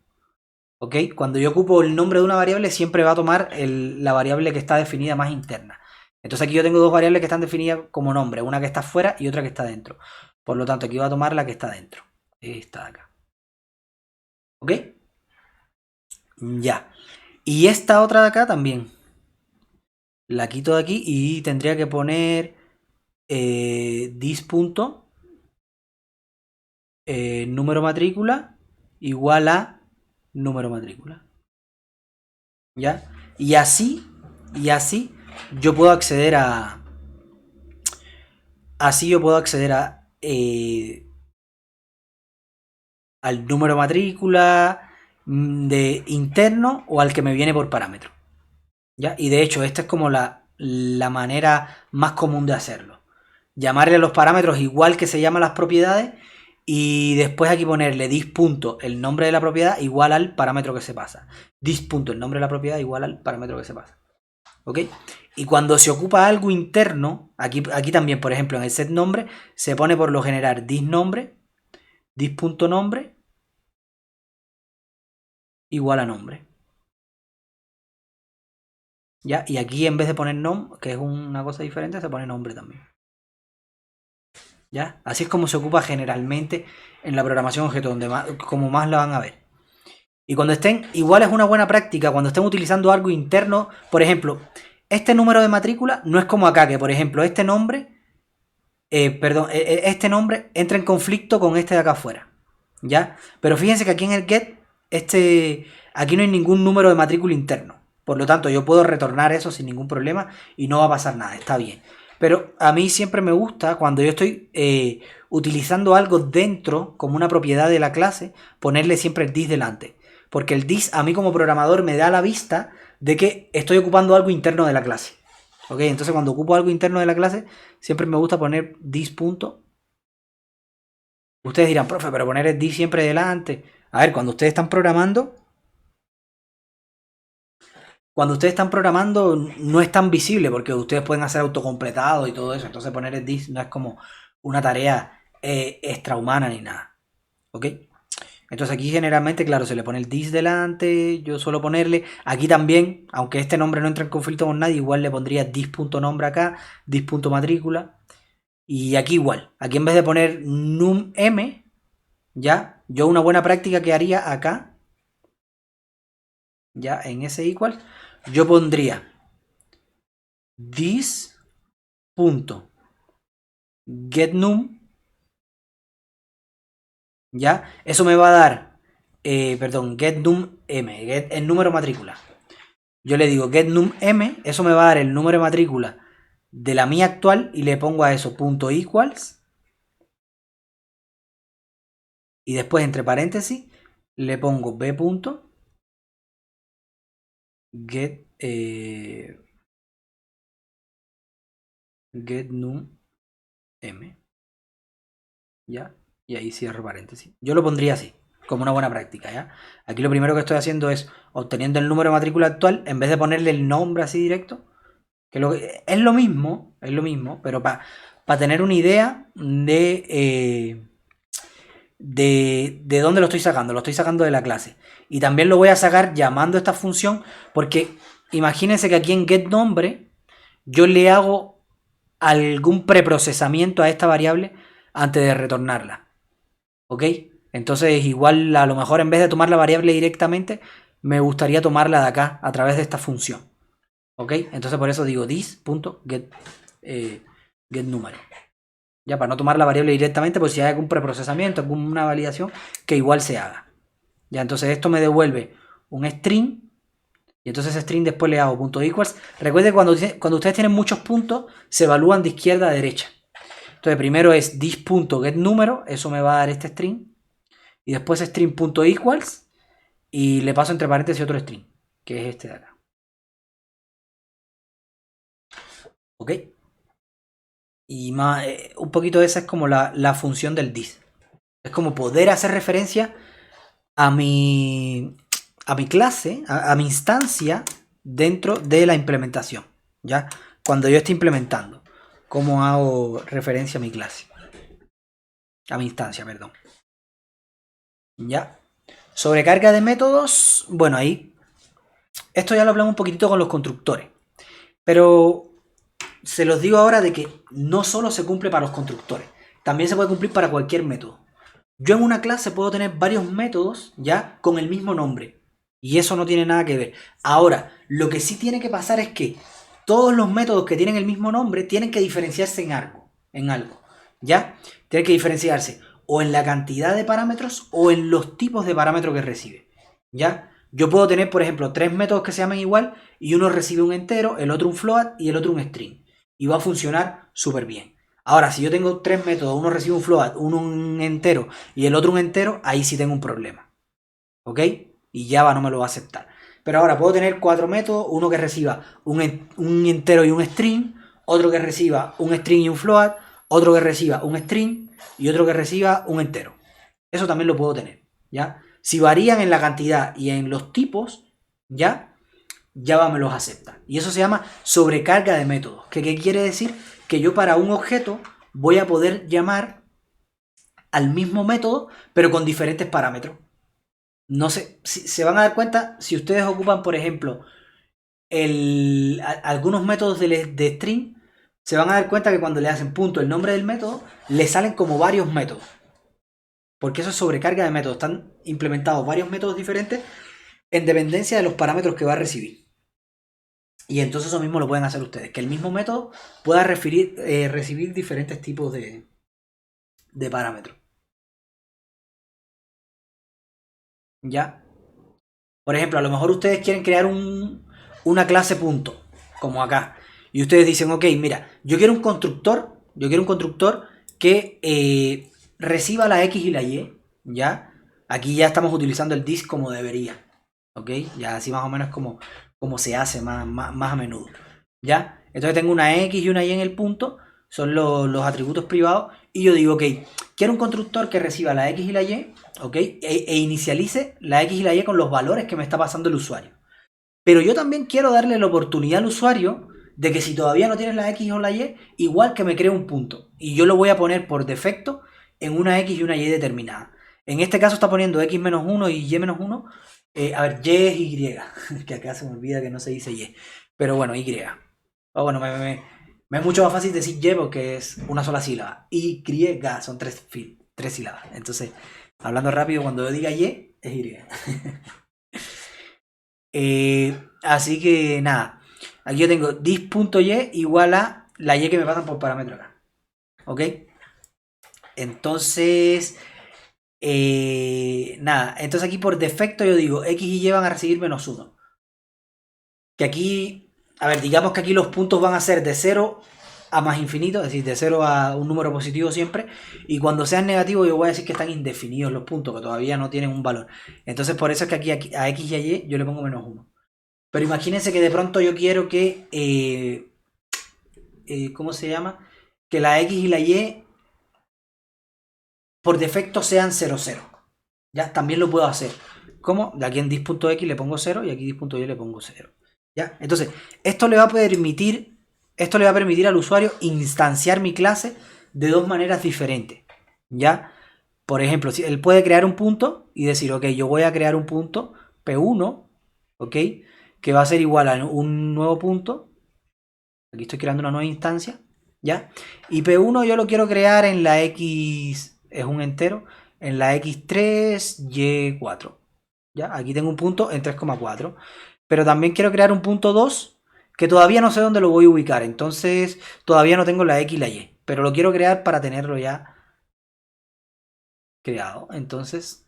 ¿Ok? Cuando yo ocupo el nombre de una variable, siempre va a tomar la variable que está definida más interna. Entonces aquí yo tengo dos variables que están definidas como nombre, una que está fuera y otra que está dentro. Por lo tanto, aquí voy a tomar la que está dentro. Esta de acá. ¿Ok? Ya. Y esta otra de acá también. La quito de aquí y tendría que poner this punto número matrícula igual a número matrícula. ¿Ya? Y así yo puedo acceder a... Así yo puedo acceder a al número matrícula de interno o al que me viene por parámetro. ¿Ya? Y de hecho, esta es como la manera más común de hacerlo. Llamarle a los parámetros igual que se llaman las propiedades y después aquí ponerle this punto el nombre de la propiedad igual al parámetro que se pasa. This punto el nombre de la propiedad igual al parámetro que se pasa. ¿Ok? Y cuando se ocupa algo interno, aquí también, por ejemplo, en el set nombre, se pone por lo general this nombre, this.nombre igual a nombre. ¿Ya? Y aquí en vez de poner nom, que es una cosa diferente, se pone nombre también. ¿Ya? Así es como se ocupa generalmente en la programación objeto, donde como más la van a ver. Y cuando estén, igual es una buena práctica, cuando estén utilizando algo interno, por ejemplo, este número de matrícula no es como acá, que por ejemplo este nombre, este nombre entra en conflicto con este de acá afuera. ¿Ya? Pero fíjense que aquí en el get, aquí no hay ningún número de matrícula interno. Por lo tanto, yo puedo retornar eso sin ningún problema y no va a pasar nada, está bien. Pero a mí siempre me gusta, cuando yo estoy utilizando algo dentro, como una propiedad de la clase, ponerle siempre el this delante. Porque el this a mí como programador me da la vista de que estoy ocupando algo interno de la clase. ¿Ok? Entonces cuando ocupo algo interno de la clase, siempre me gusta poner this punto. Ustedes dirán, profe, pero poner el this siempre delante. A ver, cuando ustedes están programando no es tan visible porque ustedes pueden hacer autocompletado y todo eso. Entonces poner el this no es como una tarea extrahumana ni nada. ¿Ok? Entonces aquí generalmente, claro, se le pone el this delante. Yo suelo ponerle, aquí también, aunque este nombre no entra en conflicto con nadie, igual le pondría this.nombre acá, this.matrícula. Y aquí igual, aquí en vez de poner num m, ya, yo una buena práctica que haría acá, ya en ese igual, yo pondría this.getNum, ya, eso me va a dar, getNum m, get el número matrícula. Yo le digo getNum m, eso me va a dar el número de matrícula de la mía actual y le pongo a eso punto equals y después entre paréntesis le pongo b punto get getNum m, ya, y ahí cierro paréntesis. Yo lo pondría así, como una buena práctica, ¿ya? Aquí lo primero que estoy haciendo es obteniendo el número de matrícula actual en vez de ponerle el nombre así directo, que es lo mismo, pero para tener una idea de dónde lo estoy sacando de la clase. Y también lo voy a sacar llamando a esta función, porque imagínense que aquí en getNombre yo le hago algún preprocesamiento a esta variable antes de retornarla. ¿Ok? Entonces igual a lo mejor en vez de tomar la variable directamente, me gustaría tomarla de acá a través de esta función. ¿Ok? Entonces por eso digo this.getNúmero. Ya, para no tomar la variable directamente, pues si hay algún preprocesamiento, alguna validación, que igual se haga. Ya, entonces esto me devuelve un string. Y entonces ese string después le hago punto equals. Recuerde que cuando ustedes tienen muchos puntos, se evalúan de izquierda a derecha. Entonces primero es this.getNúmero, eso me va a dar este string. Y después string.equals. Y le paso entre paréntesis otro string, que es este de acá. ¿Ok? Y más, un poquito esa es como la función del this. Es como poder hacer referencia a mi clase, a mi instancia dentro de la implementación. ¿Ya? Cuando yo esté implementando, ¿cómo hago referencia a mi clase? A mi instancia, perdón. ¿Ya? Sobrecarga de métodos, bueno, ahí, esto ya lo hablamos un poquitito con los constructores. Pero se los digo ahora de que no solo se cumple para los constructores, también se puede cumplir para cualquier método. Yo en una clase puedo tener varios métodos ya con el mismo nombre. Y eso no tiene nada que ver. Ahora, lo que sí tiene que pasar es que todos los métodos que tienen el mismo nombre tienen que diferenciarse en algo. ¿Ya? Tienen que diferenciarse o en la cantidad de parámetros o en los tipos de parámetros que recibe. ¿Ya? Yo puedo tener, por ejemplo, 3 métodos que se llamen igual y uno recibe un entero, el otro un float y el otro un string. Y va a funcionar súper bien. Ahora, si yo tengo 3 métodos, uno recibe un float, uno un entero y el otro un entero, ahí sí tengo un problema. ¿Ok? Y Java no me lo va a aceptar. Pero ahora puedo tener 4 métodos, uno que reciba un entero y un string, otro que reciba un string y un float, otro que reciba un string y otro que reciba un entero. Eso también lo puedo tener, ¿ya? Si varían en la cantidad y en los tipos, ¿ya? Java me los acepta. Y eso se llama sobrecarga de métodos. ¿Qué quiere decir? Que yo para un objeto voy a poder llamar al mismo método, pero con diferentes parámetros. No sé, si se van a dar cuenta, si ustedes ocupan, por ejemplo, algunos métodos de string, se van a dar cuenta que cuando le hacen punto el nombre del método, le salen como varios métodos. Porque eso es sobrecarga de métodos. Están implementados varios métodos diferentes en dependencia de los parámetros que va a recibir. Y entonces eso mismo lo pueden hacer ustedes. Que el mismo método pueda recibir diferentes tipos de parámetros. ¿Ya? Por ejemplo, a lo mejor ustedes quieren crear una clase punto, como acá. Y ustedes dicen, ok, mira, yo quiero un constructor que reciba la X y la Y, ¿ya? Aquí ya estamos utilizando el this como debería, ¿ok? Ya así más o menos como se hace más a menudo, ¿ya? Entonces tengo una X y una Y en el punto, son los atributos privados, y yo digo, ok, quiero un constructor que reciba la X y la Y, ¿ok? E inicialice la X y la Y con los valores que me está pasando el usuario. Pero yo también quiero darle la oportunidad al usuario de que si todavía no tienes la X o la Y, igual que me cree un punto. Y yo lo voy a poner por defecto en una X y una Y determinada. En este caso está poniendo X-1 y Y-1. A ver, Y es Y. Que acá se me olvida que no se dice Y. Pero bueno, Y. Bueno, me es mucho más fácil decir Y porque es una sola sílaba. Y son tres sílabas. Entonces, hablando rápido, cuando yo diga Y, es Y. Así que nada. Aquí yo tengo this.y igual a la Y que me pasan por parámetro acá. ¿Ok? Entonces, nada. Entonces aquí por defecto yo digo X y Y van a recibir -1. Que aquí, a ver, digamos que aquí los puntos van a ser de 0 a más infinito, es decir, de 0 a un número positivo siempre, y cuando sean negativos yo voy a decir que están indefinidos los puntos, que todavía no tienen un valor. Entonces por eso es que aquí a X y a Y yo le pongo -1. Pero imagínense que de pronto yo quiero que, ¿cómo se llama? Que la X y la Y por defecto sean 0, 0. Ya, también lo puedo hacer. ¿Cómo? De aquí en dis.x le pongo 0 y aquí dis.y le pongo 0. ¿Ya? Entonces, esto le va a permitir al usuario instanciar mi clase de dos maneras diferentes. ¿Ya? Por ejemplo, si él puede crear un punto y decir, ok, yo voy a crear un punto P1, ¿ok? Que va a ser igual a un nuevo punto. Aquí estoy creando una nueva instancia, ¿ya? Y P1 yo lo quiero crear en la X, es un entero, en la X3, Y4. ¿Ya? Aquí tengo un punto en 3,4. Pero también quiero crear un punto 2 que todavía no sé dónde lo voy a ubicar. Entonces todavía no tengo la X y la Y. pero lo quiero crear para tenerlo ya creado. Entonces,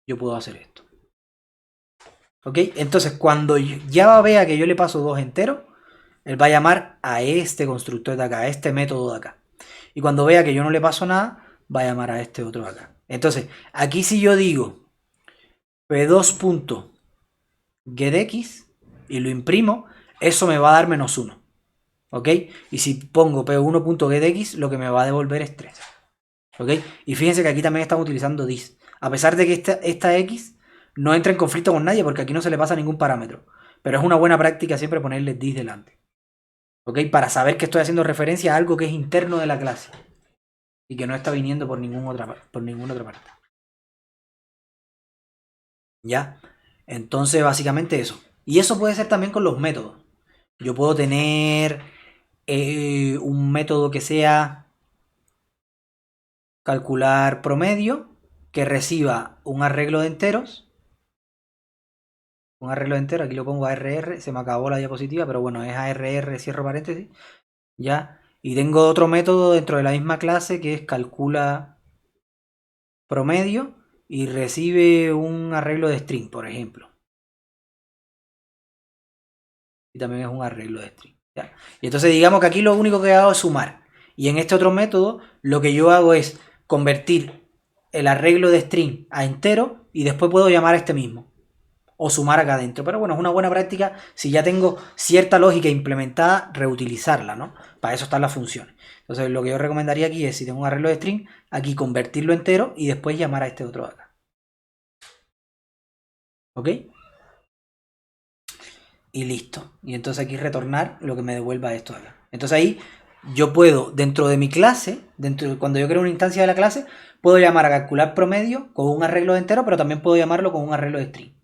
yo puedo hacer esto. ¿Ok? Entonces, cuando Java vea que yo le paso 2 enteros, él va a llamar a este constructor de acá, a este método de acá. Y cuando vea que yo no le paso nada, va a llamar a este otro de acá. Entonces, aquí si yo digo p2.getX y lo imprimo, eso me va a dar -1. ¿Ok? Y si pongo p1.getX, lo que me va a devolver es 3. ¿Ok? Y fíjense que aquí también estamos utilizando this. A pesar de que esta X no entra en conflicto con nadie, porque aquí no se le pasa ningún parámetro. Pero es una buena práctica siempre ponerle this delante. ¿Ok? Para saber que estoy haciendo referencia a algo que es interno de la clase. Y que no está viniendo por ninguna otra parte. ¿Ya? Entonces, básicamente eso. Y eso puede ser también con los métodos. Yo puedo tener un método que sea calcular promedio, que reciba un arreglo de enteros. Un arreglo de enteros, aquí lo pongo ARR, se me acabó la diapositiva, pero bueno, es ARR, cierro paréntesis. ¿Ya? Y tengo otro método dentro de la misma clase que es calcula promedio y recibe un arreglo de string, por ejemplo. Y también es un arreglo de string. ¿Ya? Y entonces digamos que aquí lo único que hago es sumar. Y en este otro método lo que yo hago es convertir el arreglo de string a entero y después puedo llamar a este mismo. O sumar acá adentro. Pero bueno, es una buena práctica si ya tengo cierta lógica implementada, reutilizarla, ¿no? Para eso están las funciones. Entonces lo que yo recomendaría aquí es, si tengo un arreglo de string, aquí convertirlo entero y después llamar a este otro de acá. ¿Ok? Y listo. Y entonces aquí retornar lo que me devuelva esto de acá. Entonces ahí yo puedo, dentro de mi clase, cuando yo creo una instancia de la clase, puedo llamar a calcular promedio con un arreglo de entero, pero también puedo llamarlo con un arreglo de string.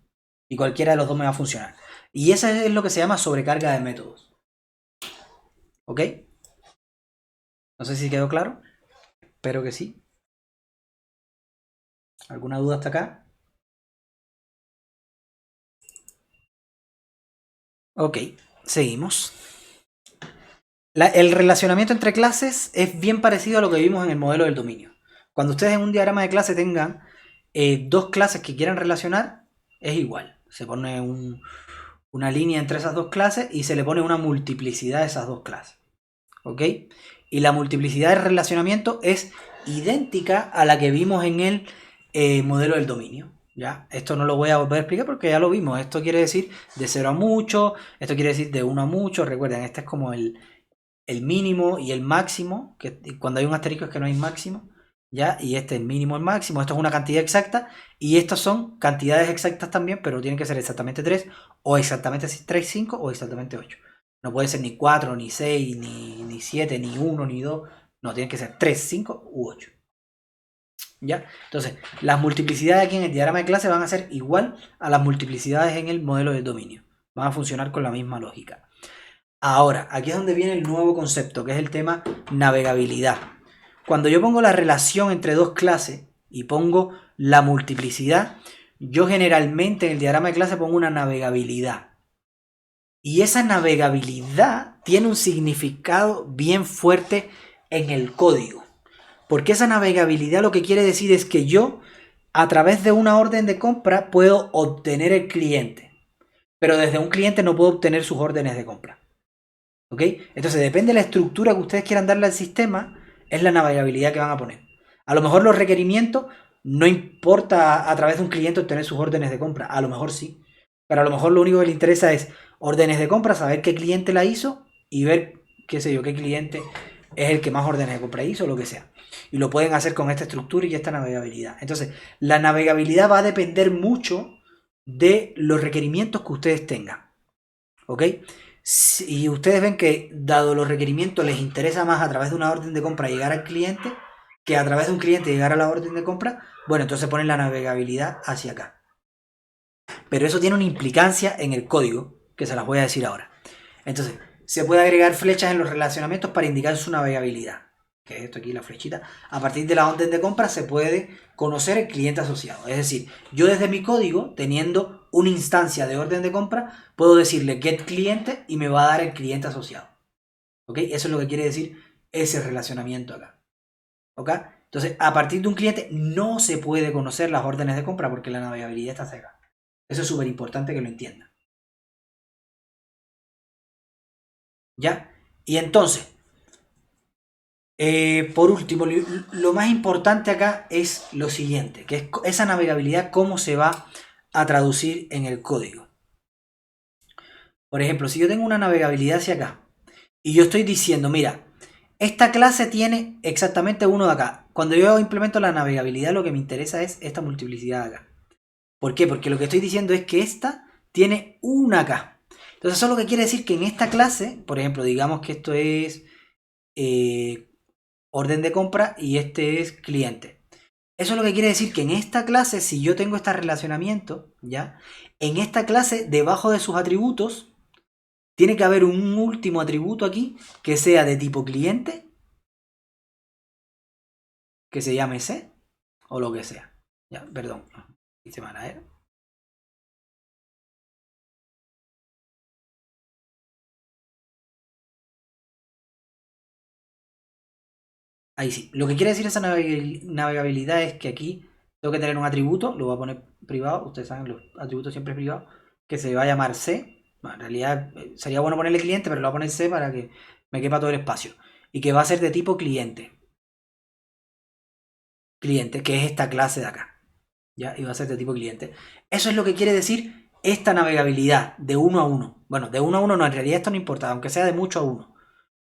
Y cualquiera de los dos me va a funcionar. Y eso es lo que se llama sobrecarga de métodos. ¿Ok? No sé si quedó claro. Espero que sí. ¿Alguna duda hasta acá? Ok, seguimos. El relacionamiento entre clases es bien parecido a lo que vimos en el modelo del dominio. Cuando ustedes en un diagrama de clase tengan dos clases que quieran relacionar, es igual. Se pone una línea entre esas dos clases y se le pone una multiplicidad de esas dos clases. ¿Ok? Y la multiplicidad de relacionamiento es idéntica a la que vimos en el modelo del dominio. ¿Ya? Esto no lo voy a volver a explicar porque ya lo vimos. Esto quiere decir de 0 a mucho, esto quiere decir de 1 a mucho. Recuerden, este es como el mínimo y el máximo, que cuando hay un asterisco es que no hay máximo, ¿ya? Y este es el mínimo, el máximo, esto es una cantidad exacta, y estos son cantidades exactas también, pero tienen que ser exactamente 3, o exactamente 3, 5, o exactamente 8. No puede ser ni 4, ni 6, ni 7, ni 1, ni 2, no, tienen que ser 3, 5 u 8. ¿Ya? Entonces, las multiplicidades aquí en el diagrama de clase van a ser igual a las multiplicidades en el modelo de dominio. Van a funcionar con la misma lógica. Ahora, aquí es donde viene el nuevo concepto, que es el tema navegabilidad. Cuando yo pongo la relación entre dos clases y pongo la multiplicidad, yo generalmente en el diagrama de clase pongo una navegabilidad. Y esa navegabilidad tiene un significado bien fuerte en el código. Porque esa navegabilidad lo que quiere decir es que yo, a través de una orden de compra, puedo obtener el cliente. Pero desde un cliente no puedo obtener sus órdenes de compra. ¿Ok? Entonces depende de la estructura que ustedes quieran darle al sistema, es la navegabilidad que van a poner. A lo mejor los requerimientos no importa a través de un cliente obtener sus órdenes de compra, a lo mejor sí, pero a lo mejor lo único que le interesa es órdenes de compra, saber qué cliente la hizo y ver, qué sé yo, qué cliente es el que más órdenes de compra hizo, o lo que sea. Y lo pueden hacer con esta estructura y esta navegabilidad. Entonces, la navegabilidad va a depender mucho de los requerimientos que ustedes tengan. ¿Ok? Si ustedes ven que, dado los requerimientos, les interesa más a través de una orden de compra llegar al cliente que a través de un cliente llegar a la orden de compra, bueno, entonces ponen la navegabilidad hacia acá. Pero eso tiene una implicancia en el código, que se las voy a decir ahora. Entonces, se puede agregar flechas en los relacionamientos para indicar su navegabilidad, que es esto aquí, la flechita. A partir de la orden de compra se puede conocer el cliente asociado. Es decir, yo desde mi código, teniendo una instancia de orden de compra, puedo decirle get cliente y me va a dar el cliente asociado. ¿Ok? Eso es lo que quiere decir ese relacionamiento acá. ¿Ok? Entonces, a partir de un cliente no se puede conocer las órdenes de compra porque la navegabilidad está cerrada. Eso es súper importante que lo entiendan. ¿Ya? Y entonces, por último, lo más importante acá es lo siguiente, que es esa navegabilidad, cómo se va a traducir en el código. Por ejemplo, si yo tengo una navegabilidad hacia acá y yo estoy diciendo, mira, esta clase tiene exactamente uno de acá. Cuando yo implemento la navegabilidad, lo que me interesa es esta multiplicidad de acá. ¿Por qué? Porque lo que estoy diciendo es que esta tiene una acá. Entonces, eso lo que quiere decir que en esta clase, por ejemplo, digamos que esto es orden de compra y este es cliente. Eso es lo que quiere decir que en esta clase, si yo tengo este relacionamiento, ¿ya? En esta clase, debajo de sus atributos, tiene que haber un último atributo aquí que sea de tipo cliente, que se llame C, o lo que sea. Ya, perdón, hice mal, ¿eh? Ahí sí. Lo que quiere decir esa navegabilidad es que aquí tengo que tener un atributo, lo voy a poner privado, ustedes saben, los atributos siempre privados, que se va a llamar C. Bueno, en realidad sería bueno ponerle cliente, pero lo voy a poner C para que me quepa todo el espacio. Y que va a ser de tipo cliente. Cliente, que es esta clase de acá. ¿Ya? Y va a ser de tipo cliente. Eso es lo que quiere decir esta navegabilidad de 1 a 1. Bueno, de 1 a 1 no, en realidad esto no importa, aunque sea de mucho a 1.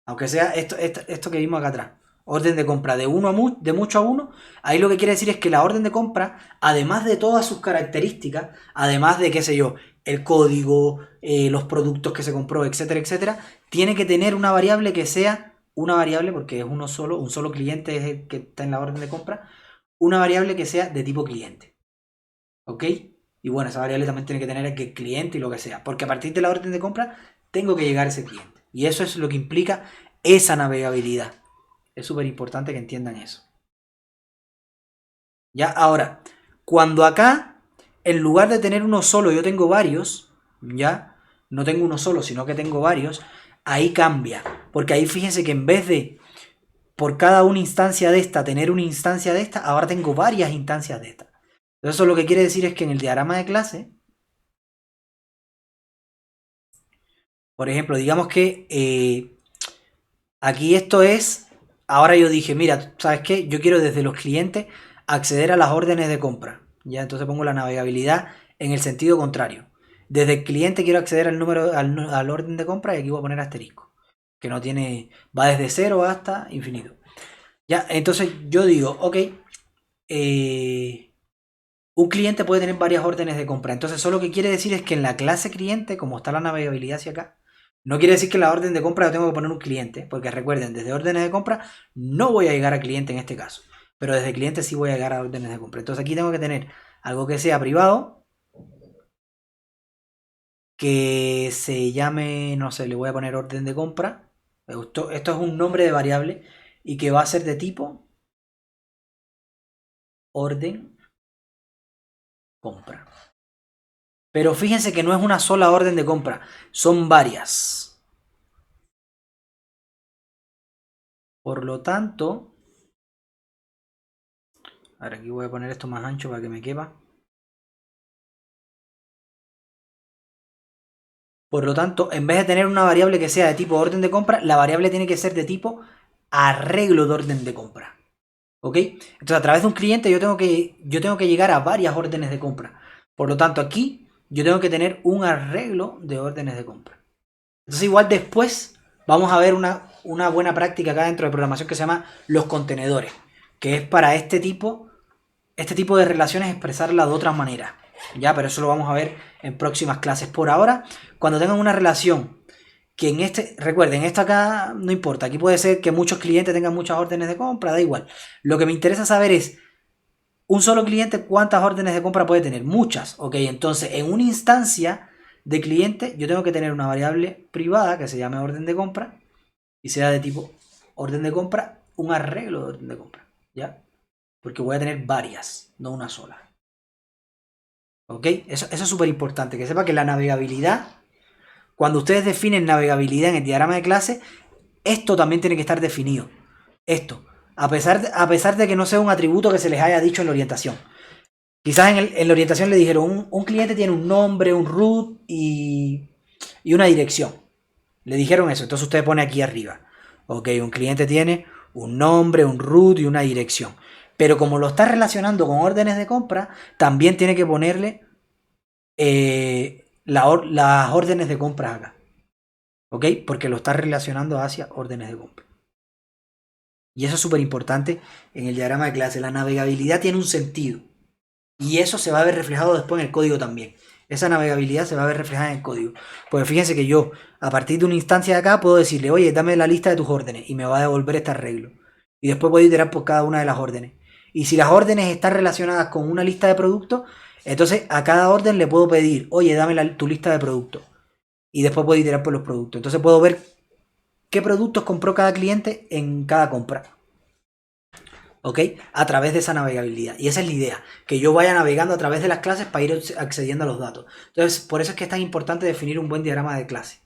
Aunque sea esto que vimos acá atrás. Orden de compra de de mucho a 1. Ahí lo que quiere decir es que la orden de compra, además de todas sus características, además de, qué sé yo, el código, los productos que se compró, etcétera, etcétera, tiene que tener una variable que sea una variable, porque es uno solo, un solo cliente es el que está en la orden de compra, una variable que sea de tipo cliente. ¿Ok? Y bueno, esa variable también tiene que tener el cliente y lo que sea, porque a partir de la orden de compra tengo que llegar a ese cliente. Y eso es lo que implica esa navegabilidad. Es súper importante que entiendan eso. Ya, ahora, cuando acá, en lugar de tener uno solo, yo tengo varios, ya, no tengo uno solo, sino que tengo varios, ahí cambia. Porque ahí fíjense que en vez de por cada una instancia de esta tener una instancia de esta, ahora tengo varias instancias de esta. Entonces eso lo que quiere decir es que en el diagrama de clase, por ejemplo, digamos que aquí esto es, ahora yo dije, mira, ¿sabes qué? Yo quiero desde los clientes acceder a las órdenes de compra. Ya, entonces pongo la navegabilidad en el sentido contrario. Desde el cliente quiero acceder al número, al orden de compra y aquí voy a poner asterisco. Que no tiene, va desde 0 hasta infinito. Ya, entonces yo digo, ok, un cliente puede tener varias órdenes de compra. Entonces, eso lo que quiere decir es que en la clase cliente, como está la navegabilidad hacia acá, no quiere decir que la orden de compra yo tengo que poner un cliente, porque recuerden, desde órdenes de compra no voy a llegar a cliente en este caso, pero desde cliente sí voy a llegar a órdenes de compra. Entonces aquí tengo que tener algo que sea privado, que se llame, no sé, le voy a poner orden de compra. Esto es un nombre de variable y que va a ser de tipo orden compra. Pero fíjense que no es una sola orden de compra, son varias. Por lo tanto, ahora aquí voy a poner esto más ancho para que me quepa. Por lo tanto, en vez de tener una variable que sea de tipo orden de compra, la variable tiene que ser de tipo arreglo de orden de compra. ¿Ok? Entonces, a través de un cliente yo tengo que llegar a varias órdenes de compra. Por lo tanto, aquí yo tengo que tener un arreglo de órdenes de compra. Entonces, igual después vamos a ver una buena práctica acá dentro de programación que se llama los contenedores, que es para este tipo de relaciones expresarla de otra manera. Ya, pero eso lo vamos a ver en próximas clases. Por ahora, cuando tengan una relación que recuerden, esto acá no importa, aquí puede ser que muchos clientes tengan muchas órdenes de compra, da igual. Lo que me interesa saber es, un solo cliente, ¿cuántas órdenes de compra puede tener? Muchas, ok, entonces en una instancia de cliente yo tengo que tener una variable privada que se llame orden de compra y sea de tipo orden de compra, un arreglo de orden de compra, ¿ya? Porque voy a tener varias, no una sola. ¿Ok? Eso es súper importante, que sepa que la navegabilidad, cuando ustedes definen navegabilidad en el diagrama de clase, esto también tiene que estar definido. Esto, a pesar de que no sea un atributo que se les haya dicho en la orientación. Quizás en la orientación le dijeron, un cliente tiene un nombre, un root y una dirección. Le dijeron eso, entonces usted pone aquí arriba. Ok, un cliente tiene un nombre, un root y una dirección. Pero como lo está relacionando con órdenes de compra, también tiene que ponerle las órdenes de compra acá. ¿Ok? Porque lo está relacionando hacia órdenes de compra. Y eso es súper importante en el diagrama de clase. La navegabilidad tiene un sentido. Y eso se va a ver reflejado después en el código también. Esa navegabilidad se va a ver reflejada en el código. Pues fíjense que yo, a partir de una instancia de acá, puedo decirle, oye, dame la lista de tus órdenes. Y me va a devolver este arreglo. Y después puedo iterar por cada una de las órdenes. Y si las órdenes están relacionadas con una lista de productos, entonces a cada orden le puedo pedir, oye, dame tu lista de productos. Y después puedo iterar por los productos. Entonces puedo ver qué productos compró cada cliente en cada compra. ¿Ok? A través de esa navegabilidad. Y esa es la idea, que yo vaya navegando a través de las clases para ir accediendo a los datos. Entonces, por eso es que es tan importante definir un buen diagrama de clase.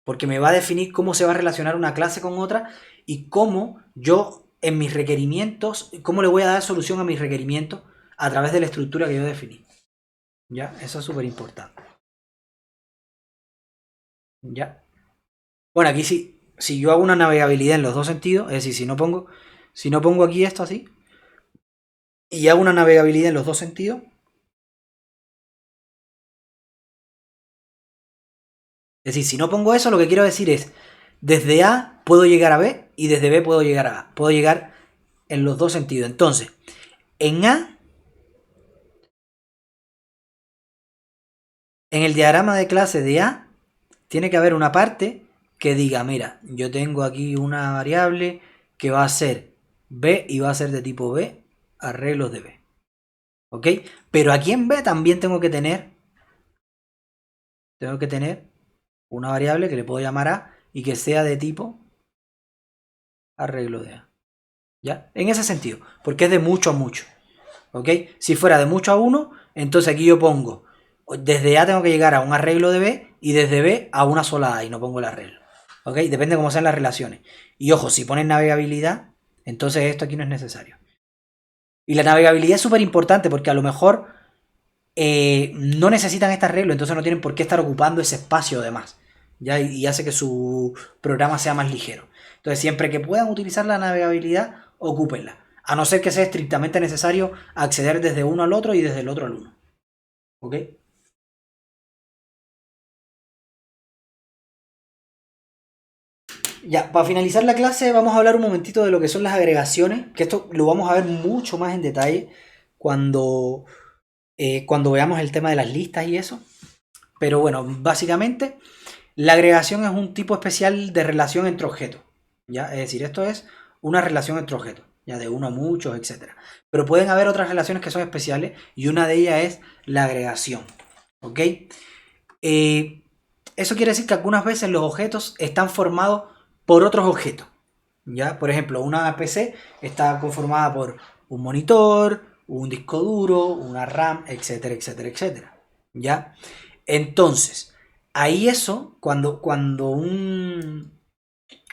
Porque me va a definir cómo se va a relacionar una clase con otra y cómo yo en mis requerimientos, cómo le voy a dar solución a mis requerimientos a través de la estructura que yo definí. ¿Ya? Eso es súper importante. ¿Ya? Bueno, aquí sí, si yo hago una navegabilidad en los dos sentidos, es decir, si no pongo aquí esto así, y hago una navegabilidad en los dos sentidos, es decir, si no pongo eso, lo que quiero decir es, desde A puedo llegar a B y desde B puedo llegar a A. Puedo llegar en los dos sentidos. Entonces, en A, en el diagrama de clase de A, tiene que haber una parte que diga, mira, yo tengo aquí una variable que va a ser B y va a ser de tipo B, arreglos de B. ¿Ok? Pero aquí en B también tengo que tener una variable que le puedo llamar A y que sea de tipo arreglo de A. ¿Ya? En ese sentido, porque es de mucho a mucho. ¿Ok? Si fuera de mucho a 1, entonces aquí yo pongo, desde A tengo que llegar a un arreglo de B y desde B a una sola A y no pongo el arreglo. ¿Ok? Depende de cómo sean las relaciones. Y ojo, si ponen navegabilidad, entonces esto aquí no es necesario. Y la navegabilidad es súper importante porque a lo mejor no necesitan este arreglo, entonces no tienen por qué estar ocupando ese espacio de más. ¿Ya? Y hace que su programa sea más ligero. Entonces, siempre que puedan utilizar la navegabilidad, ocúpenla. A no ser que sea estrictamente necesario acceder desde uno al otro y desde el otro al uno. ¿Ok? Ya, para finalizar la clase vamos a hablar un momentito de lo que son las agregaciones, que esto lo vamos a ver mucho más en detalle cuando, cuando veamos el tema de las listas y eso. Pero bueno, básicamente la agregación es un tipo especial de relación entre objetos. ¿Ya? Es decir, esto es una relación entre objetos, ya de uno a muchos, etc. Pero pueden haber otras relaciones que son especiales y una de ellas es la agregación. ¿Ok? Eso quiere decir que algunas veces los objetos están formados por otros objetos. ¿Ya? Por ejemplo, una PC está conformada por un monitor, un disco duro, una RAM, etcétera, etcétera, etcétera. ¿Ya? Entonces, ahí eso, cuando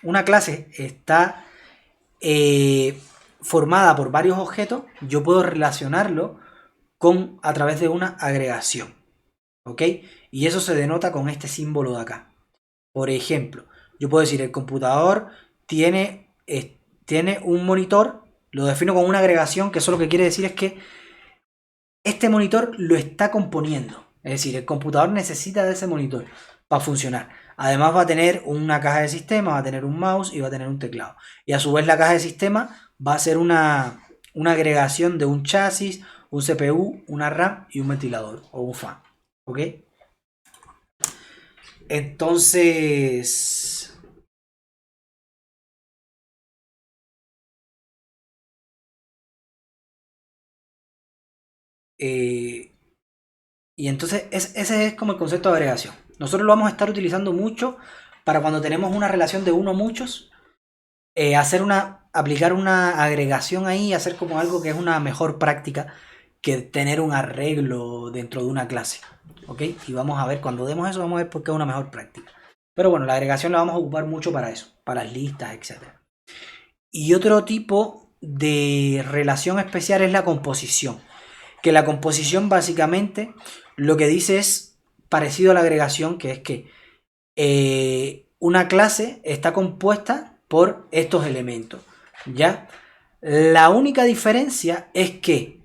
una clase está formada por varios objetos, yo puedo relacionarlo a través de una agregación. ¿Ok? Y eso se denota con este símbolo de acá. Por ejemplo, yo puedo decir el computador tiene un monitor, lo defino con una agregación, que eso lo que quiere decir es que este monitor lo está componiendo. Es decir, el computador necesita de ese monitor para funcionar. Además va a tener una caja de sistema, va a tener un mouse y va a tener un teclado. Y a su vez la caja de sistema va a ser una agregación de un chasis, un CPU, una RAM y un ventilador o un fan. ¿Ok? Entonces, y entonces ese es como el concepto de agregación. Nosotros lo vamos a estar utilizando mucho para cuando tenemos una relación de uno a muchos, aplicar una agregación ahí y hacer como algo que es una mejor práctica que tener un arreglo dentro de una clase. ¿Ok? Y vamos a ver, cuando demos eso, vamos a ver por qué es una mejor práctica. Pero bueno, la agregación la vamos a ocupar mucho para eso, para las listas, etc. Y otro tipo de relación especial es la composición. Que la composición básicamente lo que dice es parecido a la agregación, que es que una clase está compuesta por estos elementos, ¿ya? La única diferencia es que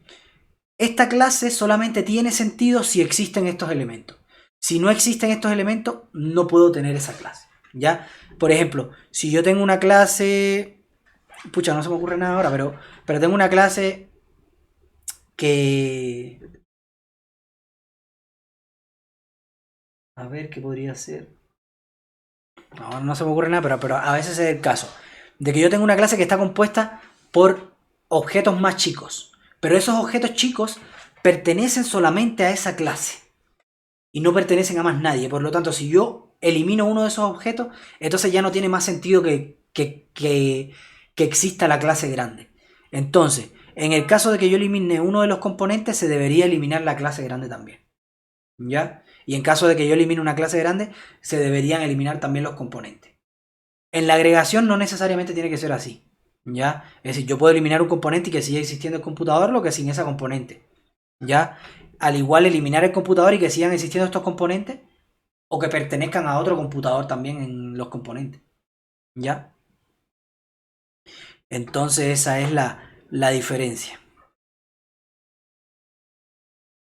esta clase solamente tiene sentido si existen estos elementos. Si no existen estos elementos, no puedo tener esa clase, ¿ya? Por ejemplo, si yo tengo una clase... Pucha, no se me ocurre nada ahora, pero tengo una clase que... A ver, ¿qué podría ser? Ahora no se me ocurre nada, pero a veces es el caso. De que yo tengo una clase que está compuesta por objetos más chicos. Pero esos objetos chicos pertenecen solamente a esa clase. Y no pertenecen a más nadie. Por lo tanto, si yo elimino uno de esos objetos, entonces ya no tiene más sentido que exista la clase grande. Entonces, en el caso de que yo elimine uno de los componentes, se debería eliminar la clase grande también. ¿Ya? Y en caso de que yo elimine una clase grande, se deberían eliminar también los componentes. En la agregación no necesariamente tiene que ser así. ¿Ya? Es decir, yo puedo eliminar un componente y que siga existiendo el computador, lo que sin esa componente. ¿Ya? Al igual eliminar el computador y que sigan existiendo estos componentes, o que pertenezcan a otro computador también en los componentes. ¿Ya? Entonces esa es la diferencia.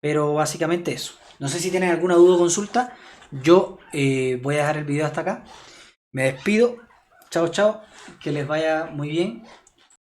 Pero básicamente eso. No sé si tienen alguna duda o consulta. Yo voy a dejar el video hasta acá. Me despido. Chao, chao. Que les vaya muy bien.